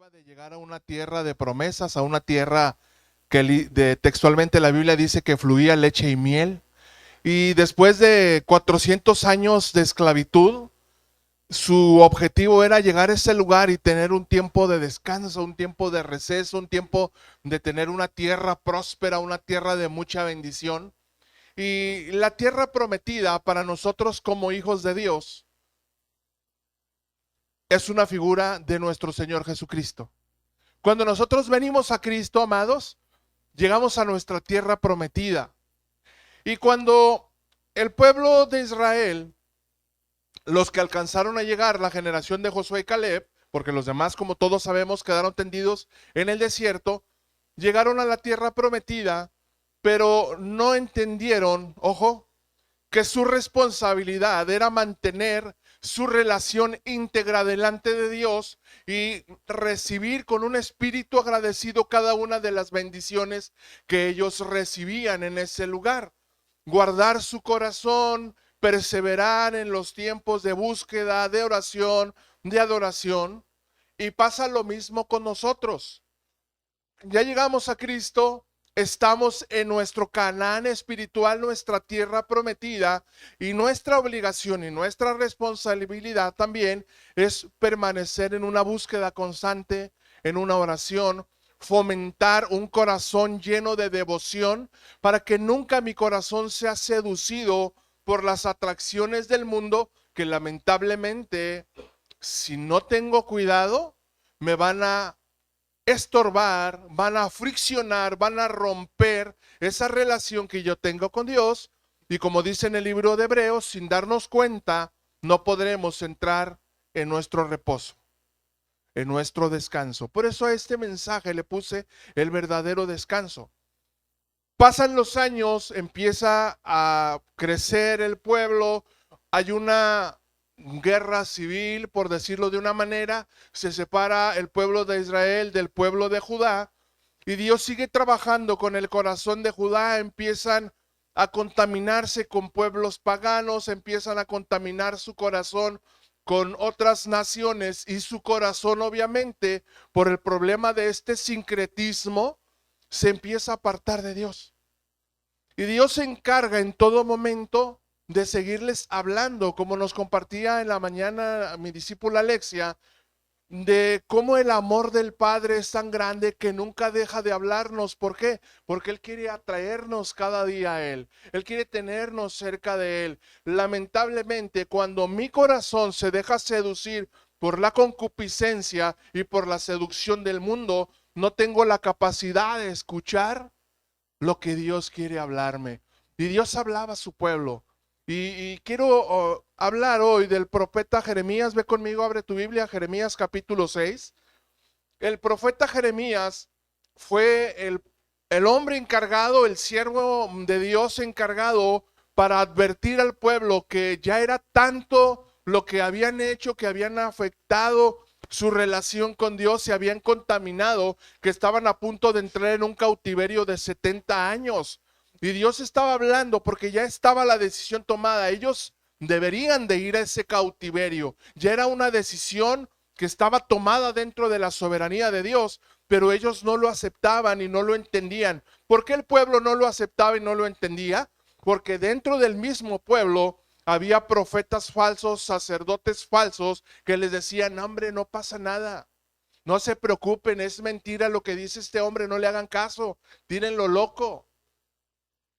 acaba de llegar a una tierra de promesas, a una tierra que textualmente la Biblia dice que fluía leche y miel. Y después de 400 años de esclavitud, su objetivo era llegar a ese lugar y tener un tiempo de descanso, un tiempo de receso, un tiempo de tener una tierra próspera, una tierra de mucha bendición. Y la tierra prometida para nosotros como hijos de Dios es una figura de nuestro Señor Jesucristo. Cuando nosotros venimos a Cristo, amados, llegamos a nuestra tierra prometida. Y cuando el pueblo de Israel, los que alcanzaron a llegar, la generación de Josué y Caleb, porque los demás, como todos sabemos, quedaron tendidos en el desierto, llegaron a la tierra prometida, pero no entendieron, ojo, que su responsabilidad era mantener su relación íntegra delante de Dios y recibir con un espíritu agradecido cada una de las bendiciones que ellos recibían en ese lugar. Guardar su corazón, perseverar en los tiempos de búsqueda, de oración, de adoración. Y pasa lo mismo con nosotros. Ya llegamos a Cristo, estamos en nuestro Canaán espiritual, nuestra tierra prometida, y nuestra obligación y nuestra responsabilidad también es permanecer en una búsqueda constante, en una oración, fomentar un corazón lleno de devoción para que nunca mi corazón sea seducido por las atracciones del mundo que lamentablemente, si no tengo cuidado, me van a estorbar, van a friccionar, van a romper esa relación que yo tengo con Dios. Y como dice en el libro de Hebreos, sin darnos cuenta, no podremos entrar en nuestro reposo, en nuestro descanso. Por eso a este mensaje le puse el verdadero descanso. Pasan los años, empieza a crecer el pueblo, hay una guerra civil, por decirlo de una manera, se separa el pueblo de Israel del pueblo de Judá, y Dios sigue trabajando con el corazón de Judá. Empiezan a contaminarse con pueblos paganos, empiezan a contaminar su corazón con otras naciones, y su corazón, obviamente, por el problema de este sincretismo, se empieza a apartar de Dios. Y Dios se encarga en todo momento de seguirles hablando, como nos compartía en la mañana mi discípula Alexia, de cómo el amor del Padre es tan grande que nunca deja de hablarnos. ¿Por qué? Porque Él quiere atraernos cada día a Él. Él quiere tenernos cerca de Él. Lamentablemente, cuando mi corazón se deja seducir por la concupiscencia y por la seducción del mundo, no tengo la capacidad de escuchar lo que Dios quiere hablarme. Y Dios hablaba a su pueblo. Y quiero hablar hoy del profeta Jeremías. Ve conmigo, abre tu Biblia, Jeremías capítulo 6. El profeta Jeremías fue el hombre encargado, el siervo de Dios encargado para advertir al pueblo que ya era tanto lo que habían hecho, que habían afectado su relación con Dios, se habían contaminado, que estaban a punto de entrar en un cautiverio de 70 años. Y Dios estaba hablando porque ya estaba la decisión tomada. Ellos deberían de ir a ese cautiverio. Ya era una decisión que estaba tomada dentro de la soberanía de Dios, pero ellos no lo aceptaban y no lo entendían. ¿Por qué el pueblo no lo aceptaba y no lo entendía? Porque dentro del mismo pueblo había profetas falsos, sacerdotes falsos, que les decían: hombre, no pasa nada, no se preocupen, es mentira lo que dice este hombre, no le hagan caso, tírenlo loco,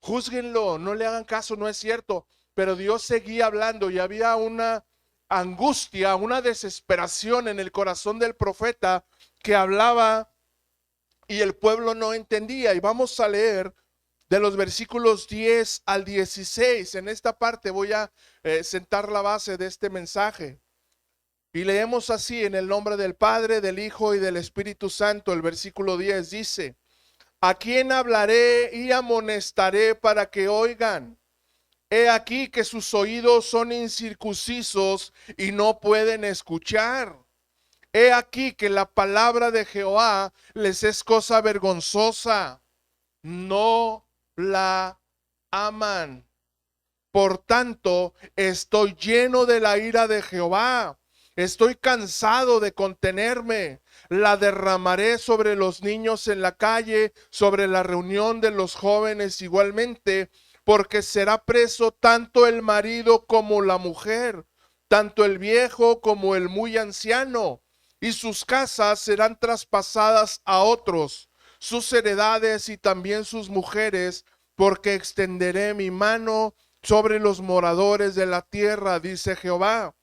júzguenlo, no le hagan caso, no es cierto. Pero Dios seguía hablando y había una angustia, una desesperación en el corazón del profeta que hablaba y el pueblo no entendía. Y vamos a leer de los versículos 10 al 16. En esta parte voy a sentar la base de este mensaje. Y leemos así: en el nombre del Padre, del Hijo y del Espíritu Santo. El versículo 10 dice: ¿a quién hablaré y amonestaré para que oigan? He aquí que sus oídos son incircuncisos y no pueden escuchar. He aquí que la palabra de Jehová les es cosa vergonzosa. No la aman. Por tanto, estoy lleno de la ira de Jehová Estoy cansado de contenerme. La derramaré sobre los niños en la calle, sobre la reunión de los jóvenes igualmente, porque será preso tanto el marido como la mujer, tanto el viejo como el muy anciano, y sus casas serán traspasadas a otros, sus heredades y también sus mujeres, porque extenderé mi mano sobre los moradores de la tierra, dice Jehová.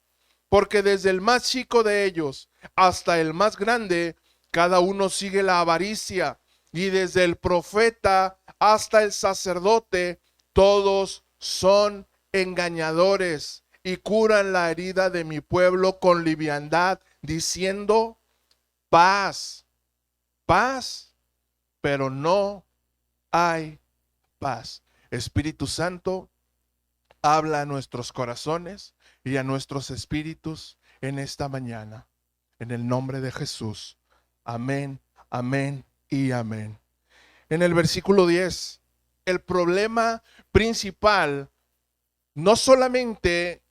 Porque desde el más chico de ellos hasta el más grande, cada uno sigue la avaricia, y desde el profeta hasta el sacerdote, todos son engañadores y curan la herida de mi pueblo con liviandad, diciendo paz, paz, pero no hay paz. Espíritu Santo, habla a nuestros corazones y a nuestros espíritus en esta mañana. En el nombre de Jesús. Amén, amén y amén. En el versículo 10, el problema principal, no solamente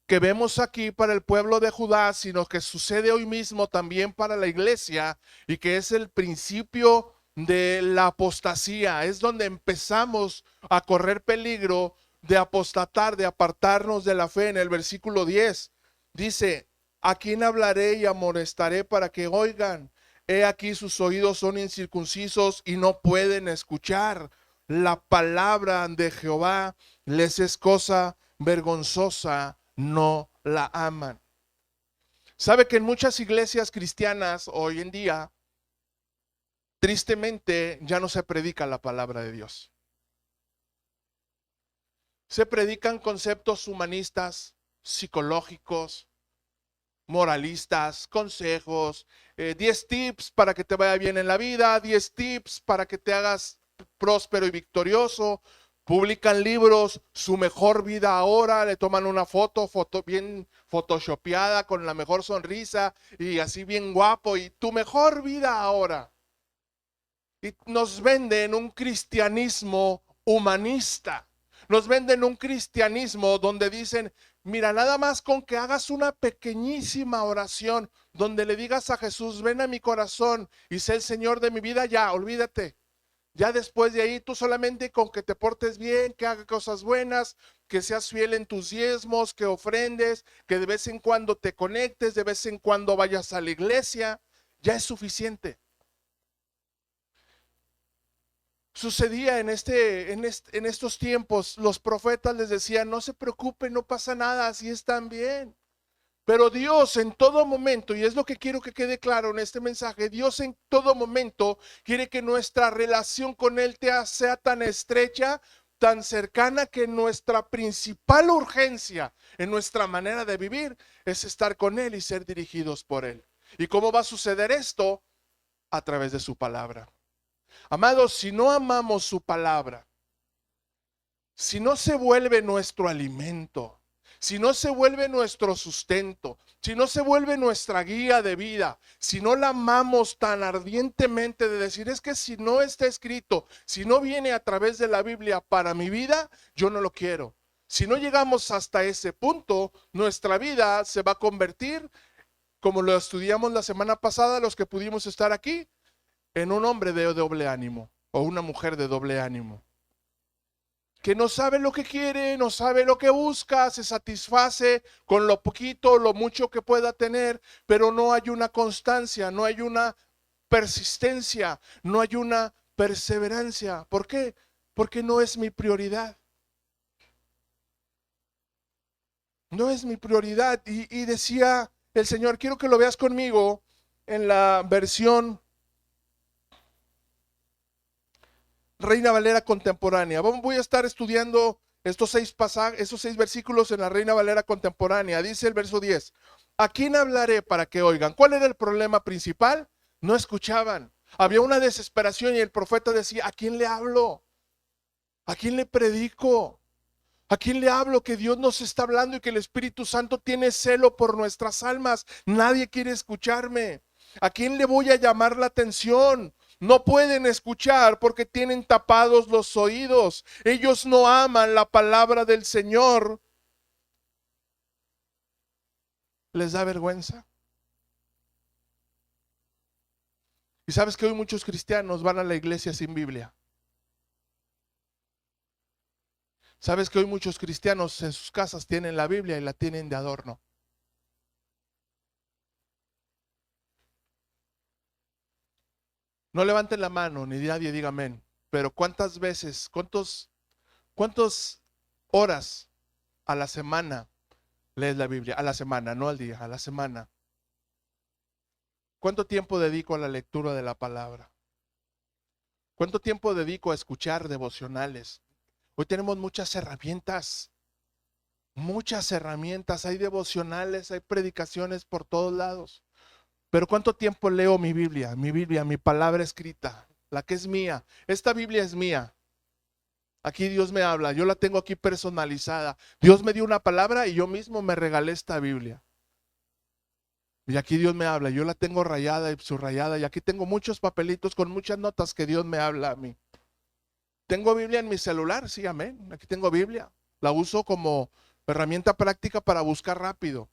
que vemos aquí para el pueblo de Judá, sino que sucede hoy mismo también para la iglesia, y que es el principio de la apostasía. Es donde empezamos a correr peligro de apostatar, de apartarnos de la fe. En el versículo 10 dice: ¿a quién hablaré y amonestaré para que oigan? He aquí sus oídos son incircuncisos y no pueden escuchar. La palabra de Jehová les es cosa vergonzosa, no la aman. Sabe que en muchas iglesias cristianas hoy en día, tristemente, ya no se predica la palabra de Dios. Se predican conceptos humanistas, psicológicos, moralistas, consejos, 10 tips para que te vaya bien en la vida, 10 tips para que te hagas próspero y victorioso. Publican libros, su mejor vida ahora, le toman una foto bien photoshopeada con la mejor sonrisa y así bien guapo, y tu mejor vida ahora. Y nos venden un cristianismo humanista. Nos venden un cristianismo donde dicen: mira, nada más con que hagas una pequeñísima oración donde le digas a Jesús, ven a mi corazón y sé el Señor de mi vida, ya, olvídate. Ya después de ahí, tú solamente con que te portes bien, que hagas cosas buenas, que seas fiel en tus diezmos, que ofrendes, que de vez en cuando te conectes, de vez en cuando vayas a la iglesia, ya es suficiente. Sucedía en estos tiempos, los profetas les decían: no se preocupen, no pasa nada, así están bien. Pero Dios en todo momento, y es lo que quiero que quede claro en este mensaje, Dios en todo momento quiere que nuestra relación con Él sea tan estrecha, tan cercana, que nuestra principal urgencia en nuestra manera de vivir es estar con Él y ser dirigidos por Él. ¿Y cómo va a suceder esto? A través de su palabra. Amados, si no amamos su palabra, si no se vuelve nuestro alimento, si no se vuelve nuestro sustento, si no se vuelve nuestra guía de vida, si no la amamos tan ardientemente de decir: es que si no está escrito, si no viene a través de la Biblia para mi vida, yo no lo quiero. Si no llegamos hasta ese punto, nuestra vida se va a convertir, como lo estudiamos la semana pasada, los que pudimos estar aquí, en un hombre de doble ánimo o una mujer de doble ánimo, que no sabe lo que quiere, no sabe lo que busca, se satisface con lo poquito, lo mucho que pueda tener, pero no hay una constancia, no hay una persistencia, no hay una perseverancia. ¿Por qué? Porque no es mi prioridad. No es mi prioridad. Y decía el Señor, quiero que lo veas conmigo en la versión Reina Valera contemporánea. Voy a estar estudiando estos 6 versículos en la Reina Valera contemporánea. Dice el verso 10: ¿a quién hablaré para que oigan? ¿Cuál era el problema principal? No escuchaban. Había una desesperación y el profeta decía: ¿a quién le hablo? ¿A quién le predico? ¿A quién le hablo que Dios nos está hablando y que el Espíritu Santo tiene celo por nuestras almas? Nadie quiere escucharme. ¿A quién le voy a llamar la atención? No pueden escuchar porque tienen tapados los oídos. Ellos no aman la palabra del Señor. les da vergüenza. Y sabes que hoy muchos cristianos van a la iglesia sin Biblia. Sabes que hoy muchos cristianos en sus casas tienen la Biblia y la tienen de adorno. No levanten la mano ni nadie diga amén. Pero ¿cuántas veces, cuántas horas a la semana lees la Biblia? A la semana, no al día, a la semana. ¿Cuánto tiempo dedico a la lectura de la palabra? ¿Cuánto tiempo dedico a escuchar devocionales? Hoy tenemos muchas herramientas. Hay devocionales, hay predicaciones por todos lados. Pero ¿cuánto tiempo leo mi Biblia, mi palabra escrita, la que es mía? Esta Biblia es mía. Aquí Dios me habla, yo la tengo aquí personalizada. Dios me dio una palabra y yo mismo me regalé esta Biblia. Y aquí Dios me habla, yo la tengo rayada y subrayada. Y aquí tengo muchos papelitos con muchas notas que Dios me habla a mí. ¿Tengo Biblia en mi celular? Sí, amén. Aquí tengo Biblia. La uso como herramienta práctica para buscar rápido.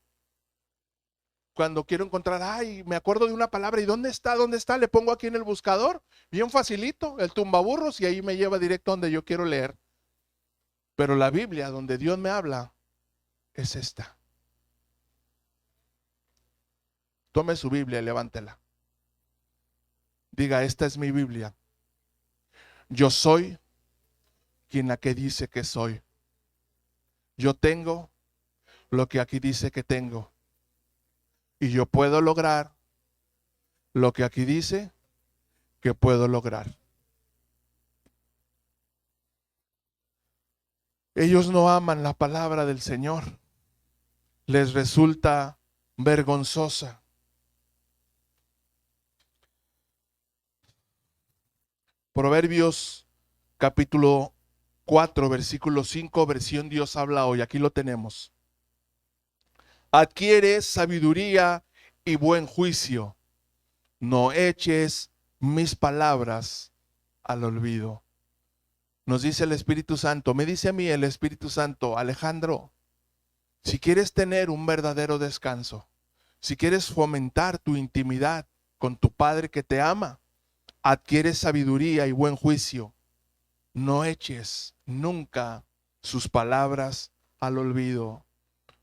Cuando quiero encontrar, ay, me acuerdo de una palabra, ¿y dónde está? ¿Dónde está? Le pongo aquí en el buscador, bien facilito, el tumbaburros, y ahí me lleva directo a donde yo quiero leer. Pero la Biblia, donde Dios me habla, es esta. Tome su Biblia y levántela. Diga, esta es mi Biblia. Yo soy quien la que dice que soy. Yo tengo lo que aquí dice que tengo. Y yo puedo lograr lo que aquí dice que puedo lograr. Ellos no aman la palabra del Señor. Les resulta vergonzosa. Proverbios capítulo 4, versículo 5, versión Dios habla hoy. Aquí lo tenemos. Adquiere sabiduría y buen juicio. No eches mis palabras al olvido. Nos dice el Espíritu Santo, me dice a mí el Espíritu Santo, Alejandro, si quieres tener un verdadero descanso, si quieres fomentar tu intimidad con tu Padre que te ama, adquiere sabiduría y buen juicio. No eches nunca sus palabras al olvido.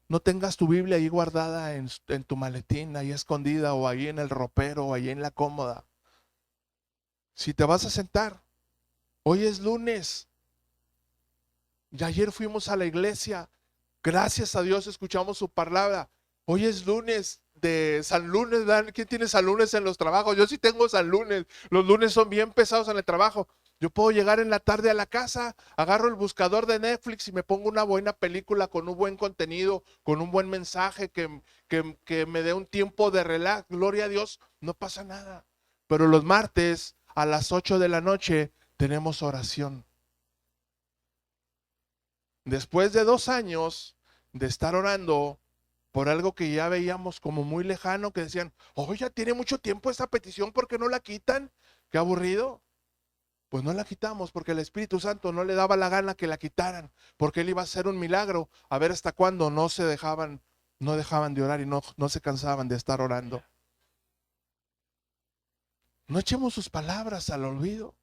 No tengas tu Biblia ahí guardada en tu maletín, ahí escondida, o ahí en el ropero, o ahí en la cómoda. Si te vas a sentar, hoy es lunes, y ayer fuimos a la iglesia, gracias a Dios escuchamos su palabra. Hoy es lunes de San Lunes, ¿verdad? ¿Quién tiene San Lunes en los trabajos? Yo sí tengo San Lunes. Los lunes son bien pesados en el trabajo. Yo puedo llegar en la tarde a la casa, agarro el buscador de Netflix y me pongo una buena película con un buen contenido, con un buen mensaje que me dé un tiempo de relax. Gloria a Dios, no pasa nada. Pero los martes a las 8 de la noche tenemos oración. Después de 2 años de estar orando por algo que ya veíamos como muy lejano, que decían, oh, ya tiene mucho tiempo esta petición, ¿por qué no la quitan? Qué aburrido. Pues no la quitamos porque el Espíritu Santo no le daba la gana que la quitaran, porque Él iba a hacer un milagro, a ver hasta cuándo no dejaban de orar y no se cansaban de estar orando. No echemos sus palabras al olvido.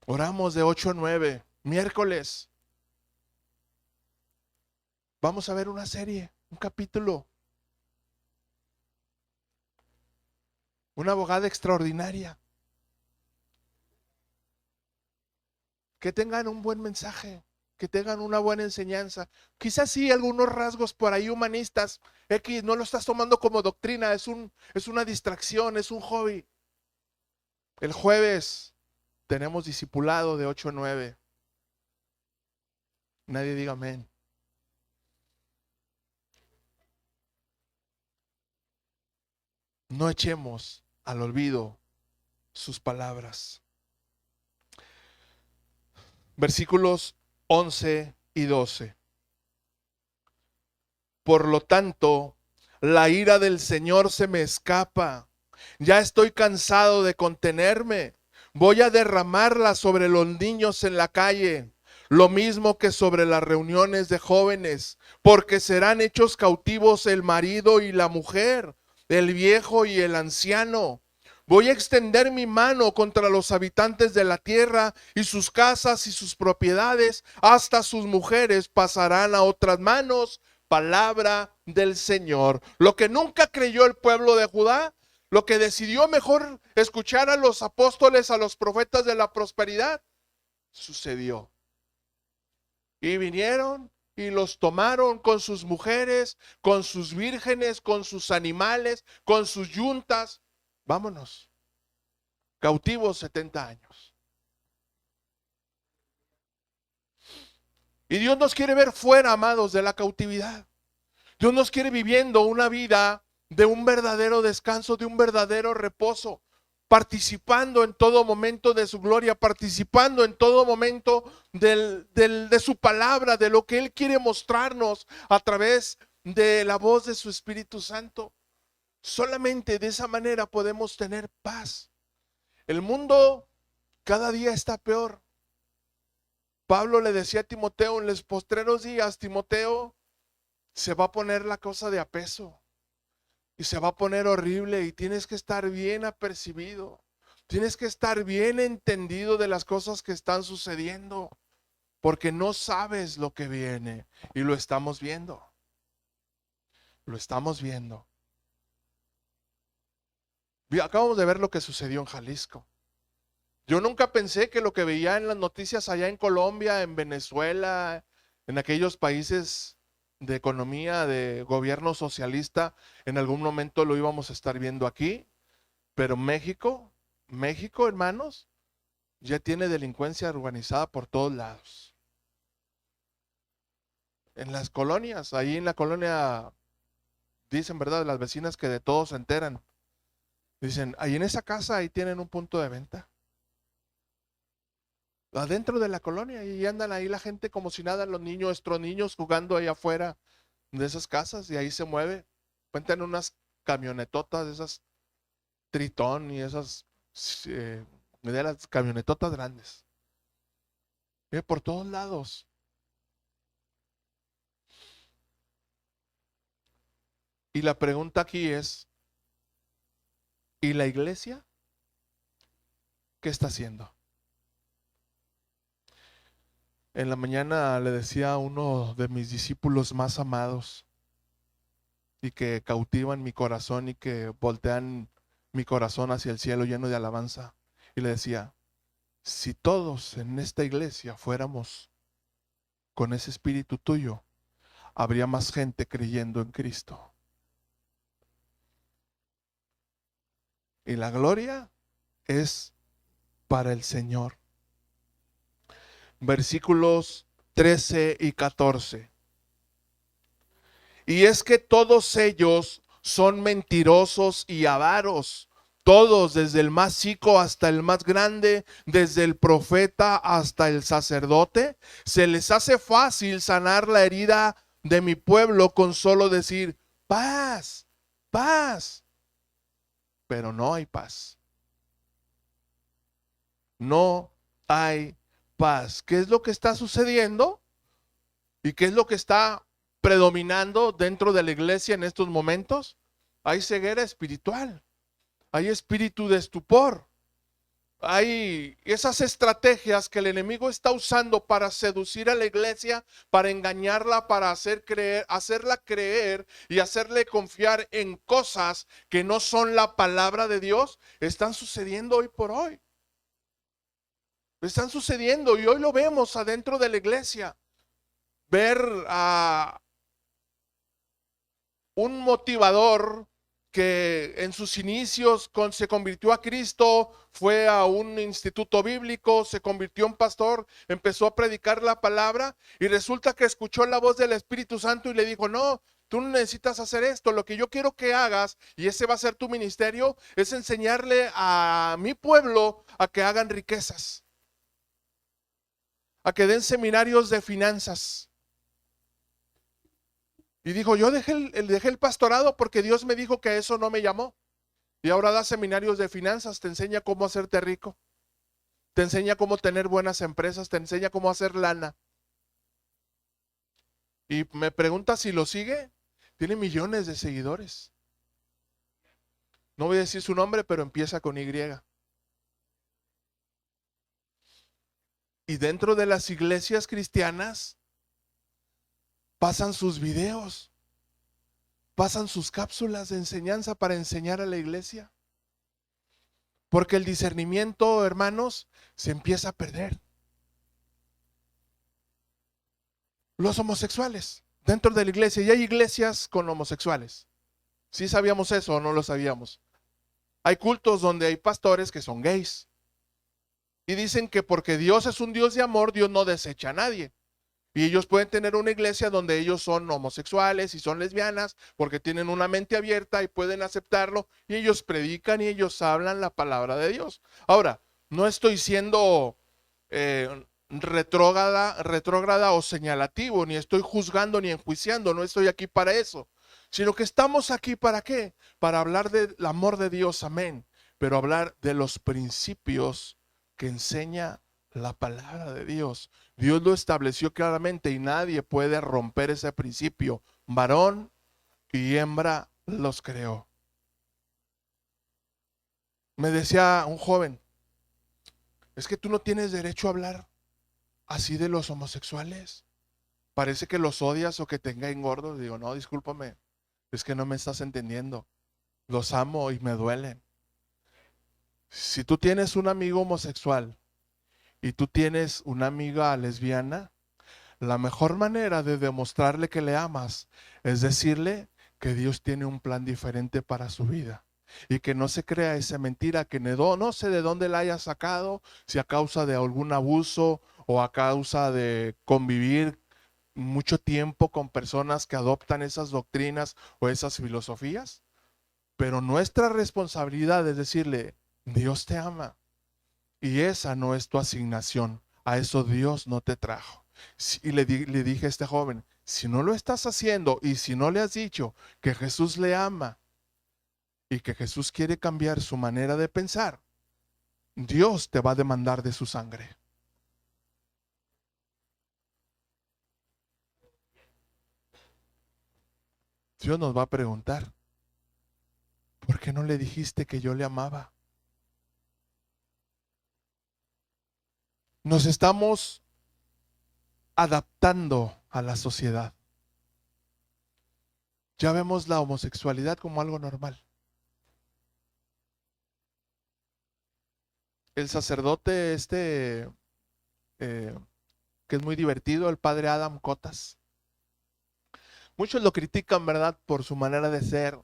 Oramos de 8 a 9, miércoles. Vamos a ver una serie, un capítulo. Una abogada extraordinaria. Que tengan un buen mensaje, que tengan una buena enseñanza. Quizás sí algunos rasgos por ahí humanistas. X, no lo estás tomando como doctrina, es una distracción, es un hobby. El jueves tenemos discipulado de 8 a 9. Nadie diga amén. No echemos al olvido sus palabras. Versículos 11 y 12. Por lo tanto, la ira del Señor se me escapa. Ya estoy cansado de contenerme. Voy a derramarla sobre los niños en la calle. lo mismo que sobre las reuniones de jóvenes, porque serán hechos cautivos el marido y la mujer, el viejo y el anciano. Voy a extender mi mano contra los habitantes de la tierra, y sus casas y sus propiedades, hasta sus mujeres pasarán a otras manos. Palabra del Señor. Lo que nunca creyó el pueblo de Judá, lo que decidió mejor escuchar a los apóstoles, a los profetas de la prosperidad, sucedió. Y vinieron y los tomaron con sus mujeres, con sus vírgenes, con sus animales, con sus yuntas. Vámonos. Cautivos 70 años. Y Dios nos quiere ver fuera, amados, de la cautividad. Dios nos quiere viviendo una vida de un verdadero descanso, de un verdadero reposo, participando en todo momento de su gloria, participando en todo momento de su palabra, de lo que Él quiere mostrarnos a través de la voz de su Espíritu Santo. Solamente de esa manera podemos tener paz. El mundo cada día está peor. Pablo le decía a Timoteo, en los postreros días, Timoteo, se va a poner la cosa de a peso. Y se va a poner horrible, y tienes que estar bien apercibido. Tienes que estar bien entendido de las cosas que están sucediendo, porque no sabes lo que viene. Y lo estamos viendo. Lo estamos viendo. Acabamos de ver lo que sucedió en Jalisco. Yo nunca pensé que lo que veía en las noticias allá en Colombia, en Venezuela, en aquellos países de economía, de gobierno socialista, en algún momento lo íbamos a estar viendo aquí. Pero México, hermanos, ya tiene delincuencia organizada por todos lados. En las colonias, ahí en la colonia, dicen, ¿verdad?, las vecinas que de todo se enteran. Dicen, ahí en esa casa, ahí tienen un punto de venta. Adentro de la colonia, y andan ahí la gente como si nada, los niños, nuestros niños jugando ahí afuera de esas casas, y ahí se mueve. Cuentan unas camionetotas, esas Tritón y esas de las camionetotas grandes. Por todos lados. Y la pregunta aquí es, ¿y la iglesia qué está haciendo? En la mañana le decía a uno de mis discípulos más amados y que cautivan mi corazón y que voltean mi corazón hacia el cielo lleno de alabanza, y le decía, si todos en esta iglesia fuéramos con ese espíritu tuyo, habría más gente creyendo en Cristo. Y la gloria es para el Señor. Versículos 13 y 14. Y es que todos ellos son mentirosos y avaros, todos, desde el más chico hasta el más grande, desde el profeta hasta el sacerdote. Se les hace fácil sanar la herida de mi pueblo con solo decir, paz, paz. Pero no hay paz. No hay paz. ¿Qué es lo que está sucediendo? ¿Y qué es lo que está predominando dentro de la iglesia en estos momentos? Hay ceguera espiritual. Hay espíritu de estupor. Hay esas estrategias que el enemigo está usando para seducir a la iglesia, para engañarla, para hacerla creer y hacerle confiar en cosas que no son la palabra de Dios. Están sucediendo hoy por hoy. Están sucediendo y hoy lo vemos adentro de la iglesia. Ver a un motivador que en sus inicios se convirtió a Cristo, fue a un instituto bíblico, se convirtió en pastor, empezó a predicar la palabra, y resulta que escuchó la voz del Espíritu Santo y le dijo, no, tú no necesitas hacer esto, lo que yo quiero que hagas, y ese va a ser tu ministerio, es enseñarle a mi pueblo a que hagan riquezas, a que den seminarios de finanzas. Y dijo, yo dejé el pastorado porque Dios me dijo que a eso no me llamó. Y ahora da seminarios de finanzas, te enseña cómo hacerte rico. Te enseña cómo tener buenas empresas, te enseña cómo hacer lana. Y me pregunta si lo sigue. Tiene millones de seguidores. No voy a decir su nombre, pero empieza con Y. Y dentro de las iglesias cristianas pasan sus videos, pasan sus cápsulas de enseñanza para enseñar a la iglesia. Porque el discernimiento, hermanos, se empieza a perder. Los homosexuales dentro de la iglesia, y hay iglesias con homosexuales. ¿Sí sabíamos eso o no lo sabíamos? Hay cultos donde hay pastores que son gays. Y dicen que porque Dios es un Dios de amor, Dios no desecha a nadie. Y ellos pueden tener una iglesia donde ellos son homosexuales y son lesbianas porque tienen una mente abierta y pueden aceptarlo. Y ellos predican y ellos hablan la palabra de Dios. Ahora, no estoy siendo retrógrada o señalativo, ni estoy juzgando ni enjuiciando, no estoy aquí para eso. Sino que estamos aquí ¿para qué? Para hablar del amor de Dios, amén. Pero hablar de los principios que enseña la palabra de Dios. Dios lo estableció claramente y nadie puede romper ese principio. Varón y hembra los creó. Me decía un joven, es que tú no tienes derecho a hablar así de los homosexuales. Parece que los odias o que te caen gordos. Digo, no, discúlpame, es que no me estás entendiendo. Los amo y me duelen. Si tú tienes un amigo homosexual y tú tienes una amiga lesbiana, la mejor manera de demostrarle que le amas es decirle que Dios tiene un plan diferente para su vida y que no se crea esa mentira que no sé de dónde la haya sacado, si a causa de algún abuso o a causa de convivir mucho tiempo con personas que adoptan esas doctrinas o esas filosofías. Pero nuestra responsabilidad es decirle, Dios te ama. Y esa no es tu asignación. A eso Dios no te trajo. Y le dije a este joven, si no lo estás haciendo y si no le has dicho que Jesús le ama y que Jesús quiere cambiar su manera de pensar, Dios te va a demandar de su sangre. Dios nos va a preguntar, ¿por qué no le dijiste que yo le amaba? Nos estamos adaptando a la sociedad. Ya vemos la homosexualidad como algo normal. El sacerdote que es muy divertido, el padre Adam Cotas. Muchos lo critican, ¿verdad?, por su manera de ser,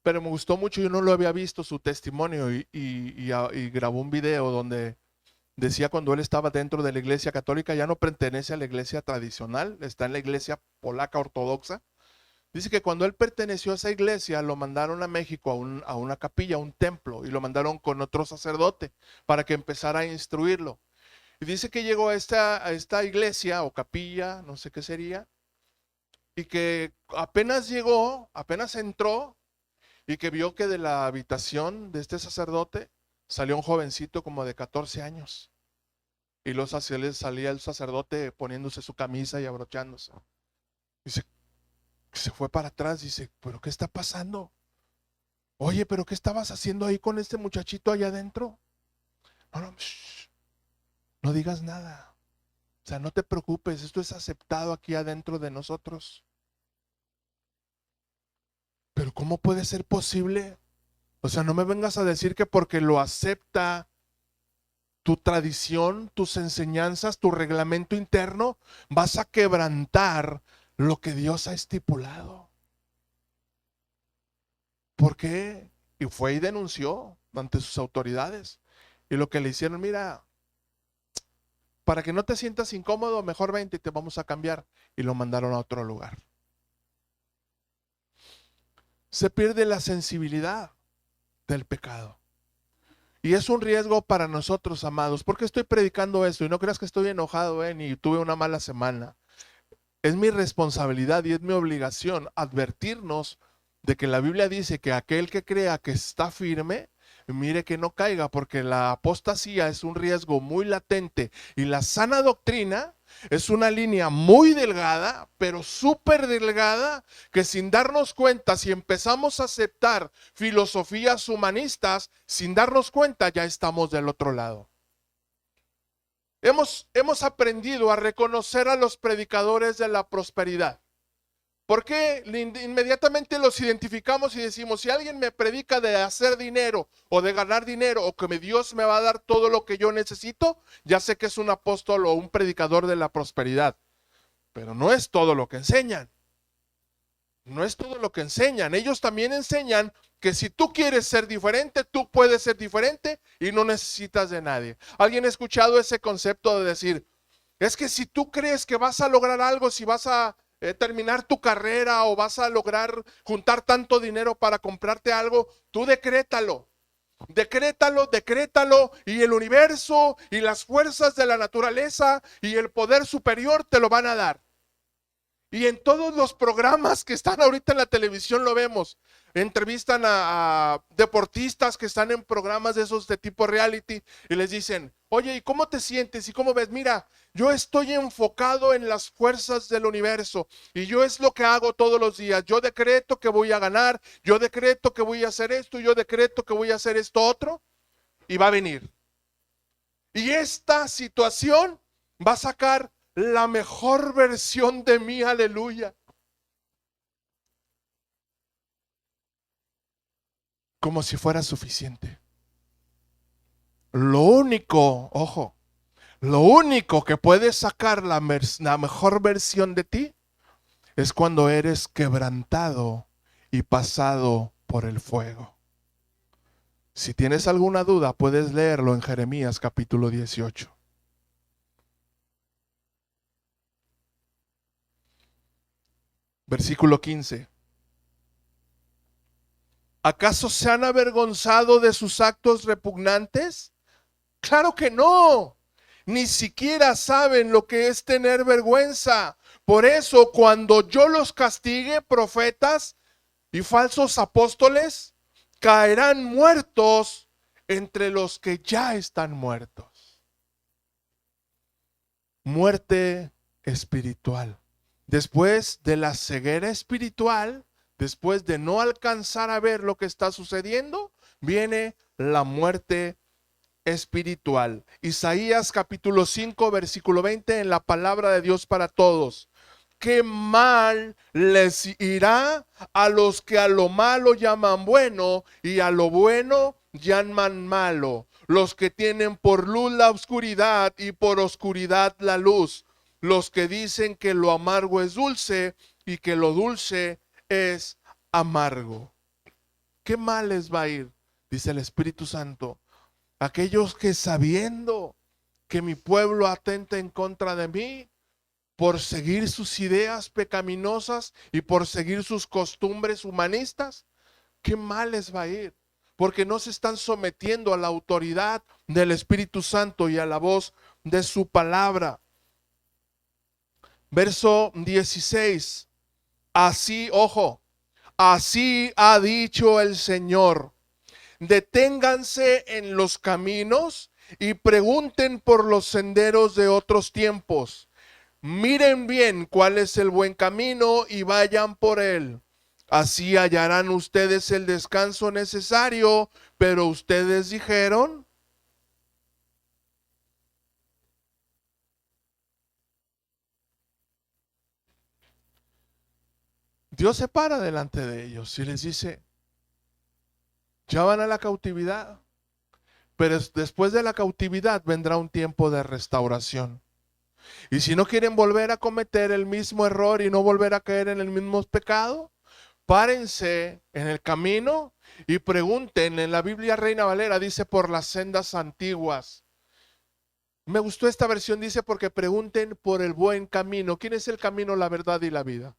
pero me gustó mucho, yo no lo había visto su testimonio y grabó un video donde decía cuando él estaba dentro de la iglesia católica, ya no pertenece a la iglesia tradicional, está en la iglesia polaca ortodoxa. Dice que cuando él perteneció a esa iglesia, lo mandaron a México a una capilla, a un templo, y lo mandaron con otro sacerdote para que empezara a instruirlo. Y dice que llegó a esta iglesia o capilla, no sé qué sería, y que apenas llegó, apenas entró, y que vio que de la habitación de este sacerdote salió un jovencito como de 14 años. Y los salía el sacerdote poniéndose su camisa y abrochándose. Dice, se fue para atrás, dice, ¿pero qué está pasando? Oye, ¿pero qué estabas haciendo ahí con este muchachito allá adentro? No, no digas nada. O sea, no te preocupes, esto es aceptado aquí adentro de nosotros. Pero ¿cómo puede ser posible? O sea, no me vengas a decir que porque lo acepta tu tradición, tus enseñanzas, tu reglamento interno, vas a quebrantar lo que Dios ha estipulado. ¿Por qué? Y fue y denunció ante sus autoridades. Y lo que le hicieron, mira, para que no te sientas incómodo, mejor vente y te vamos a cambiar. Y lo mandaron a otro lugar. Se pierde la sensibilidad del pecado. Y es un riesgo para nosotros, amados. ¿Por qué estoy predicando esto? Y no creas que estoy enojado, ni tuve una mala semana. Es mi responsabilidad y es mi obligación advertirnos de que la Biblia dice que aquel que crea que está firme, mire que no caiga, porque la apostasía es un riesgo muy latente y la sana doctrina Es una línea muy delgada, pero súper delgada, que sin darnos cuenta, si empezamos a aceptar filosofías humanistas, sin darnos cuenta ya estamos del otro lado. Hemos aprendido a reconocer a los predicadores de la prosperidad. ¿Por qué inmediatamente los identificamos y decimos, si alguien me predica de hacer dinero o de ganar dinero o que Dios me va a dar todo lo que yo necesito, ya sé que es un apóstol o un predicador de la prosperidad? Pero no es todo lo que enseñan. No es todo lo que enseñan. Ellos también enseñan que si tú quieres ser diferente, tú puedes ser diferente y no necesitas de nadie. ¿Alguien ha escuchado ese concepto de decir, es que si tú crees que vas a lograr algo, si vas a terminar tu carrera o vas a lograr juntar tanto dinero para comprarte algo, tú decrétalo, decrétalo y el universo y las fuerzas de la naturaleza y el poder superior te lo van a dar? Y en todos los programas que están ahorita en la televisión lo vemos. Entrevistan a deportistas que están en programas de esos de tipo reality y les dicen, oye, ¿y cómo te sientes? ¿Y cómo ves? Mira, yo estoy enfocado en las fuerzas del universo y yo es lo que hago todos los días. Yo decreto que voy a ganar, yo decreto que voy a hacer esto, yo decreto que voy a hacer esto otro y va a venir. Y esta situación va a sacar la mejor versión de mí, aleluya. Como si fuera suficiente. Lo único, ojo, lo único que puede sacar la mejor versión de ti es cuando eres quebrantado y pasado por el fuego. Si tienes alguna duda, puedes leerlo en Jeremías capítulo 18. Versículo 15. ¿Acaso se han avergonzado de sus actos repugnantes? Claro que no. Ni siquiera saben lo que es tener vergüenza. Por eso, cuando yo los castigue, profetas y falsos apóstoles, caerán muertos entre los que ya están muertos. Muerte espiritual. Después de la ceguera espiritual, después de no alcanzar a ver lo que está sucediendo, viene la muerte espiritual. Isaías capítulo 5, versículo 20, en la palabra de Dios para todos. ¿Qué mal les irá a los que a lo malo llaman bueno y a lo bueno llaman malo? Los que tienen por luz la oscuridad y por oscuridad la luz. Los que dicen que lo amargo es dulce y que lo dulce es amargo. ¿Qué mal les va a ir? Dice el Espíritu Santo. Aquellos que sabiendo que mi pueblo atenta en contra de mí, por seguir sus ideas pecaminosas y por seguir sus costumbres humanistas, ¿qué mal les va a ir? Porque no se están sometiendo a la autoridad del Espíritu Santo y a la voz de su palabra. Verso 16. Así, ojo, así ha dicho el Señor. Deténganse en los caminos y pregunten por los senderos de otros tiempos. Miren bien cuál es el buen camino y vayan por él. Así hallarán ustedes el descanso necesario, pero ustedes dijeron, Dios se para delante de ellos y les dice, ya van a la cautividad, pero después de la cautividad vendrá un tiempo de restauración. Y si no quieren volver a cometer el mismo error y no volver a caer en el mismo pecado, párense en el camino y pregunten. En la Biblia Reina Valera dice por las sendas antiguas. Me gustó esta versión, dice porque pregunten por el buen camino. ¿Quién es el camino, la verdad y la vida?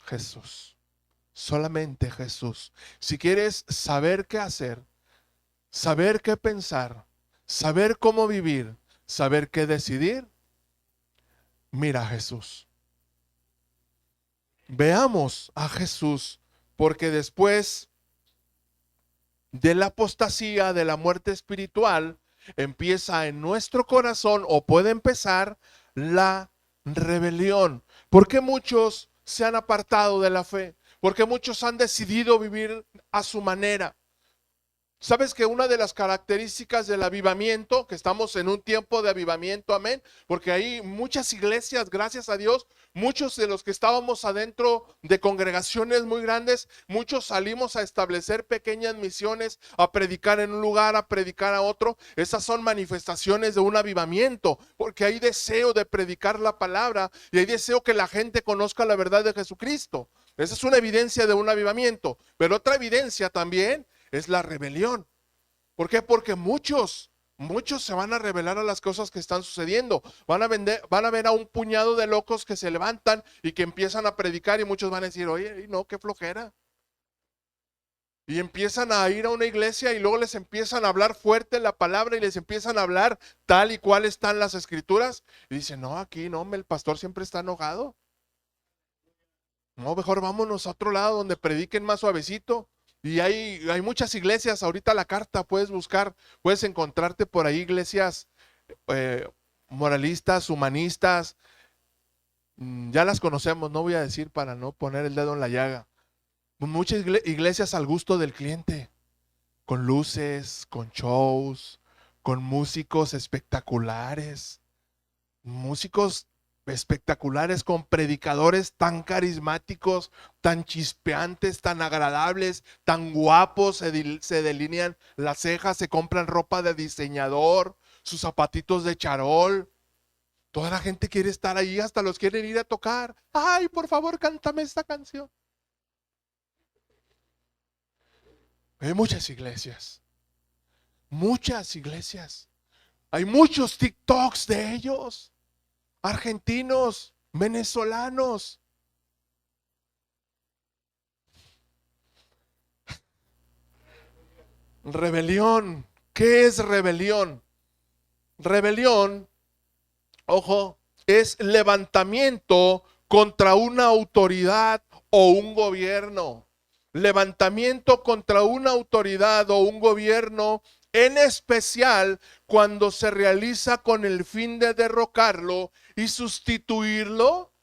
Jesús. Solamente Jesús. Si quieres saber qué hacer, saber qué pensar, saber cómo vivir, saber qué decidir, mira a Jesús. Veamos a Jesús, porque después de la apostasía, de la muerte espiritual, empieza en nuestro corazón o puede empezar la rebelión. ¿Por qué muchos se han apartado de la fe? Porque muchos han decidido vivir a su manera. ¿Sabes que una de las características del avivamiento, que estamos en un tiempo de avivamiento, amén? Porque hay muchas iglesias, gracias a Dios, muchos de los que estábamos adentro de congregaciones muy grandes, muchos salimos a establecer pequeñas misiones, a predicar en un lugar, a predicar a otro. Esas son manifestaciones de un avivamiento, porque hay deseo de predicar la palabra y hay deseo que la gente conozca la verdad de Jesucristo. Esa es una evidencia de un avivamiento, pero otra evidencia también es la rebelión. ¿Por qué? Porque muchos se van a rebelar a las cosas que están sucediendo. Van a ver a un puñado de locos que se levantan y que empiezan a predicar y muchos van a decir, oye, no, qué flojera. Y empiezan a ir a una iglesia y luego les empiezan a hablar fuerte la palabra y les empiezan a hablar tal y cual están las escrituras. Y dicen, no, aquí no, el pastor siempre está enojado. No, mejor vámonos a otro lado donde prediquen más suavecito. Y hay muchas iglesias, ahorita la carta puedes buscar, puedes encontrarte por ahí iglesias eh, moralistas, humanistas, ya las conocemos, no voy a decir para no poner el dedo en la llaga. Muchas iglesias al gusto del cliente, con luces, con shows, con músicos espectaculares, músicos espectaculares con predicadores tan carismáticos, tan chispeantes, tan agradables, tan guapos, se delinean las cejas, se compran ropa de diseñador, sus zapatitos de charol. Toda la gente quiere estar ahí, hasta los quieren ir a tocar. Ay, por favor, cántame esta canción. Hay muchas iglesias, muchas iglesias. Hay muchos TikToks de ellos. Argentinos, venezolanos. Rebelión. ¿Qué es rebelión? Rebelión, ojo, es levantamiento contra una autoridad o un gobierno. Levantamiento contra una autoridad o un gobierno, en especial cuando se realiza con el fin de derrocarlo y sustituirlo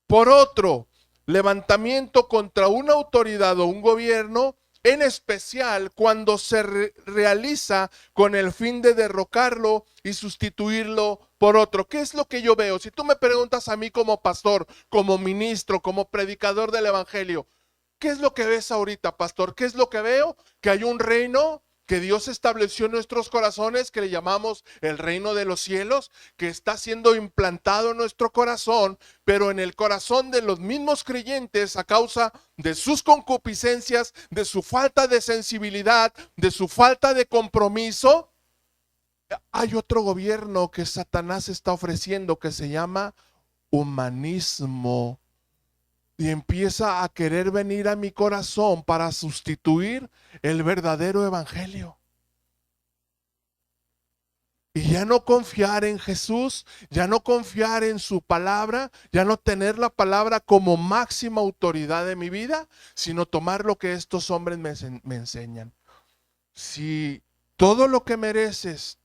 por otro. Levantamiento contra una autoridad o un gobierno, en especial cuando se realiza con el fin de derrocarlo y sustituirlo por otro. ¿Qué es lo que yo veo? Si tú me preguntas a mí como pastor, como ministro, como predicador del evangelio, ¿qué es lo que ves ahorita, pastor? ¿Qué es lo que veo? Que hay un reino que Dios estableció en nuestros corazones, que le llamamos el reino de los cielos, que está siendo implantado en nuestro corazón, pero en el corazón de los mismos creyentes, a causa de sus concupiscencias, de su falta de sensibilidad, de su falta de compromiso, hay otro gobierno que Satanás está ofreciendo que se llama humanismo. Y empieza a querer venir a mi corazón para sustituir el verdadero evangelio. Y ya no confiar en Jesús, ya no confiar en su palabra, ya no tener la palabra como máxima autoridad de mi vida, sino tomar lo que estos hombres me enseñan. Si todo lo que mereces,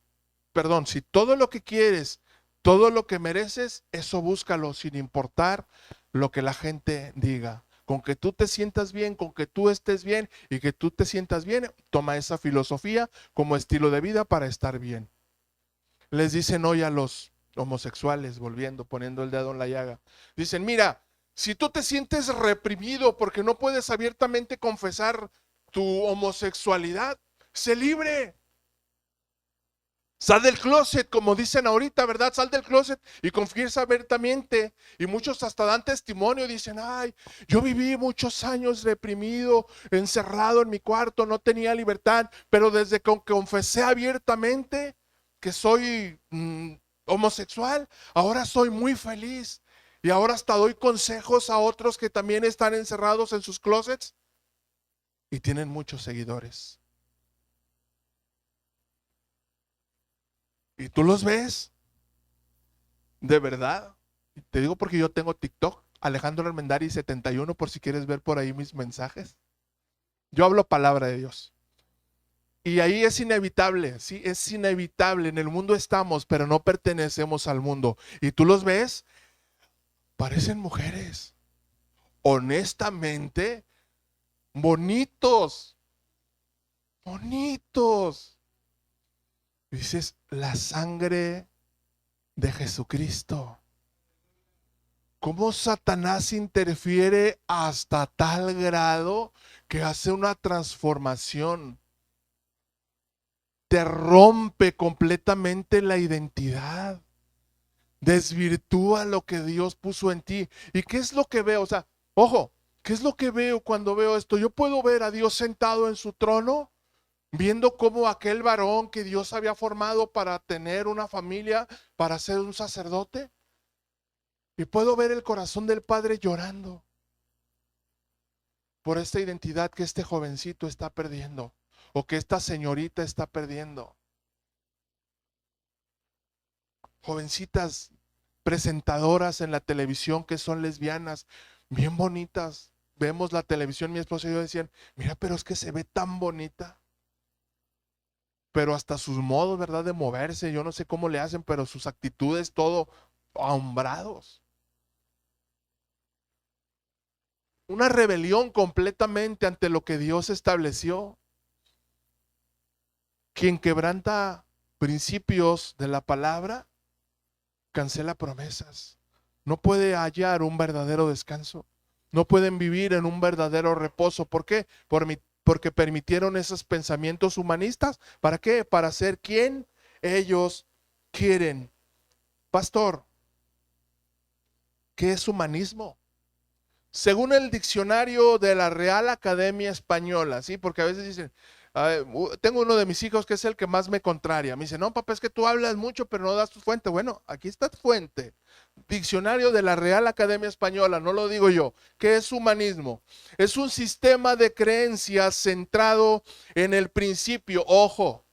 si todo lo que quieres, todo lo que mereces, eso búscalo sin importar lo que la gente diga. Con que tú te sientas bien, con que tú estés bien y que tú te sientas bien, toma esa filosofía como estilo de vida para estar bien. Les dicen hoy a los homosexuales, poniendo el dedo en la llaga, dicen, mira, si tú te sientes reprimido porque no puedes abiertamente confesar tu homosexualidad, sé libre. Sal del closet, como dicen ahorita, ¿verdad? Sal del closet y confiesa abiertamente. Y muchos hasta dan testimonio, dicen, ay, yo viví muchos años reprimido, encerrado en mi cuarto, no tenía libertad, pero desde que confesé abiertamente que soy homosexual, ahora soy muy feliz. Y ahora hasta doy consejos a otros que también están encerrados en sus closets y tienen muchos seguidores. ¿Y tú los ves? ¿De verdad? Te digo porque yo tengo TikTok, Alejandro Armendari 71, por si quieres ver por ahí mis mensajes. Yo hablo palabra de Dios. Y ahí es inevitable, sí, es inevitable. En el mundo estamos, pero no pertenecemos al mundo. Y tú los ves, parecen mujeres. Honestamente, bonitos, bonitos. Dices, la sangre de Jesucristo. ¿Cómo Satanás interfiere hasta tal grado que hace una transformación? Te rompe completamente la identidad. Desvirtúa lo que Dios puso en ti. ¿Y qué es lo que veo? O sea, ojo, ¿qué es lo que veo cuando veo esto? Yo puedo ver a Dios sentado en su trono, viendo cómo aquel varón que Dios había formado para tener una familia, para ser un sacerdote. Y puedo ver el corazón del Padre llorando por esta identidad que este jovencito está perdiendo, o que esta señorita está perdiendo. Jovencitas presentadoras en la televisión que son lesbianas, bien bonitas. Vemos la televisión, mi esposo y yo decían, mira, pero es que se ve tan bonita. Pero hasta sus modos, ¿verdad? De moverse, yo no sé cómo le hacen, pero sus actitudes, todo ahombrados. Una rebelión completamente ante lo que Dios estableció. Quien quebranta principios de la palabra, cancela promesas. No puede hallar un verdadero descanso. No pueden vivir en un verdadero reposo. ¿Por qué? Porque permitieron esos pensamientos humanistas. ¿Para qué? Para ser quien ellos quieren. Pastor, ¿qué es humanismo? Según el diccionario de la Real Academia Española, ¿sí? Porque a veces dicen, tengo uno de mis hijos que es el que más me contraria. Me dice, no, papá, es que tú hablas mucho, pero no das tu fuente. Bueno, aquí está tu fuente. Diccionario de la Real Academia Española, no lo digo yo. ¿Qué es humanismo? Es un sistema de creencias centrado en el principio, ojo,